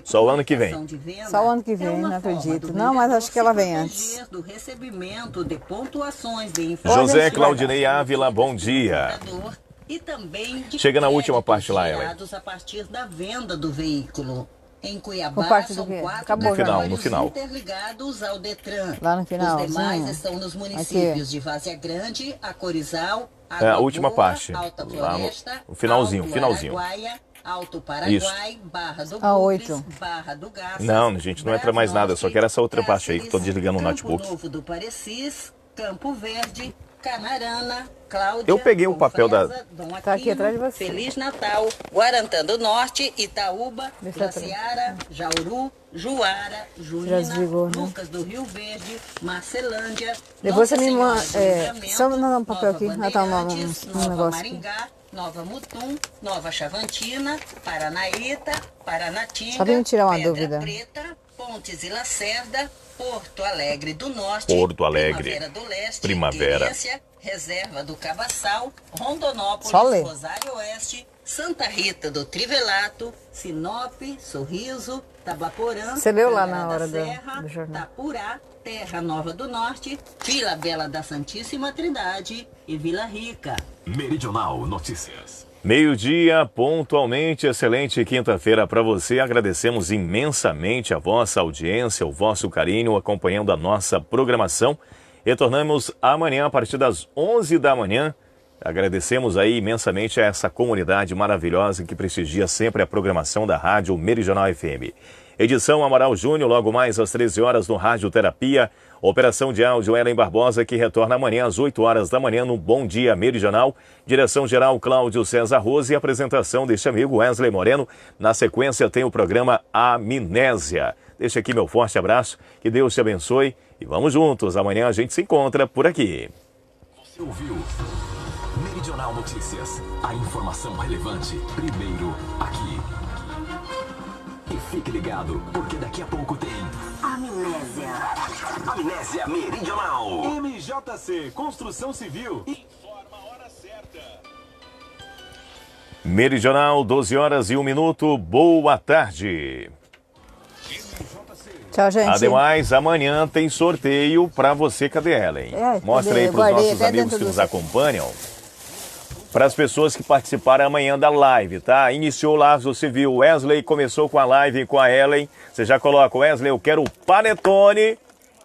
Speaker 1: Só o ano que vem.
Speaker 4: Só o ano que vem, não acredito. Não, mas acho que ela vem antes.
Speaker 14: Do recebimento de pontuações de
Speaker 1: José Claudinei Ávila, bom dia.
Speaker 14: E também de
Speaker 1: chega na última parte lá,
Speaker 14: a partir da venda do veículo. Em Cuiabá, são 4
Speaker 1: no final.
Speaker 14: interligados ao Detran.
Speaker 4: Lá no final.
Speaker 14: Os demais estão nos municípios de Várzea Grande, Acorizal, Água
Speaker 1: a última
Speaker 14: Boa,
Speaker 1: parte.
Speaker 14: Alta
Speaker 1: Lá
Speaker 14: Floresta,
Speaker 1: no finalzinho,
Speaker 14: Alto
Speaker 1: finalzinho.
Speaker 14: Araguaia, Alto Paraguai,
Speaker 1: Isso.
Speaker 14: Barra do
Speaker 4: A
Speaker 14: Bugres,
Speaker 4: 8.
Speaker 14: Barra do Garças,
Speaker 1: Não, gente, não entra mais nada. Eu só quero essa outra parte aí que eu tô desligando o notebook.
Speaker 14: Campo Novo do Parecis, Campo Verde, Canarana, Cláudia,
Speaker 1: Eu peguei o papel da...
Speaker 4: Tá aqui atrás de você.
Speaker 14: Feliz Natal, Guarantã do Norte, Itaúba, Glaciara, Jauru, Juara, Juína, Lucas do Rio Verde, Marcelândia,
Speaker 4: Depois você
Speaker 14: Nossa
Speaker 4: me manda.
Speaker 14: Senhora do
Speaker 4: Só mandar um papel aqui.
Speaker 14: Nova
Speaker 4: Tá um
Speaker 14: Bandeirantes,
Speaker 4: negócio
Speaker 14: Nova
Speaker 4: aqui.
Speaker 14: Maringá, Nova Mutum, Nova Chavantina, Paranaíta, Paranatinga,
Speaker 4: Só pra me tirar uma
Speaker 14: Pedra
Speaker 4: dúvida.
Speaker 14: Pontes e Lacerda, Porto Alegre do Norte,
Speaker 1: Porto Alegre,
Speaker 14: Primavera do Leste,
Speaker 1: Primavera.
Speaker 14: Querência, Reserva do Cabaçal, Rondonópolis,
Speaker 4: Só ler.
Speaker 14: Rosário Oeste, Santa Rita do Trivelato, Sinop, Sorriso, Tabaporã,
Speaker 4: Você leu lá
Speaker 14: Tangará
Speaker 4: na
Speaker 14: da
Speaker 4: hora
Speaker 14: Serra,
Speaker 4: do jornal.
Speaker 14: Tapurá, Terra Nova do Norte, Vila Bela da Santíssima Trindade e Vila Rica.
Speaker 9: Meridional Notícias.
Speaker 1: Meio-dia, pontualmente, excelente quinta-feira para você. Agradecemos imensamente a vossa audiência, o vosso carinho acompanhando a nossa programação. Retornamos amanhã a partir das 11 da manhã. Agradecemos aí imensamente a essa comunidade maravilhosa que prestigia sempre a programação da Rádio Meridional FM. Edição Amaral Júnior, logo mais às 13 horas no Rádio Terapia. Operação de áudio Ellen Barbosa, que retorna amanhã às 8 horas da manhã no Bom Dia Meridional. Direção-geral Cláudio César Rose e apresentação deste amigo Wesley Moreno. Na sequência tem o programa Amnésia. Deixa aqui meu forte abraço, que Deus te abençoe e vamos juntos. Amanhã a gente se encontra por aqui.
Speaker 9: Você ouviu Meridional Notícias. A informação relevante, primeiro aqui. E fique ligado, porque daqui a pouco tem
Speaker 5: Amnésia.
Speaker 9: Amnésia Meridional.
Speaker 6: MJC Construção Civil.
Speaker 1: Meridional, 12 horas e 1 minuto. Boa tarde.
Speaker 4: Tchau, gente.
Speaker 1: Ademais, amanhã tem sorteio para você. Cadê Ellen? Mostra aí para os nossos amigos que nos acompanham. Para as pessoas que participaram amanhã da live, tá? Iniciou lá, você viu, Wesley começou com a live com a Ellen. Você já coloca, Wesley, eu quero o panetone.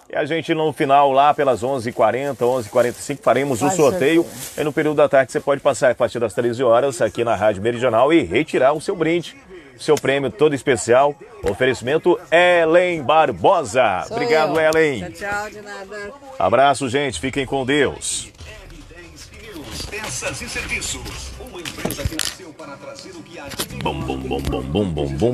Speaker 1: E a gente no final, lá pelas 11h40, 11h45, faremos o sorteio. E no período da tarde você pode passar a partir das 13 horas aqui na Rádio Meridional e retirar o seu brinde. Seu prêmio todo especial. Oferecimento Ellen Barbosa. Obrigado, Ellen.
Speaker 4: Tchau, de nada.
Speaker 1: Abraço, gente. Fiquem com Deus.
Speaker 9: R10 Pneus.
Speaker 6: Peças e Serviços. Uma empresa que nasceu para trazer o que há de
Speaker 1: Bom.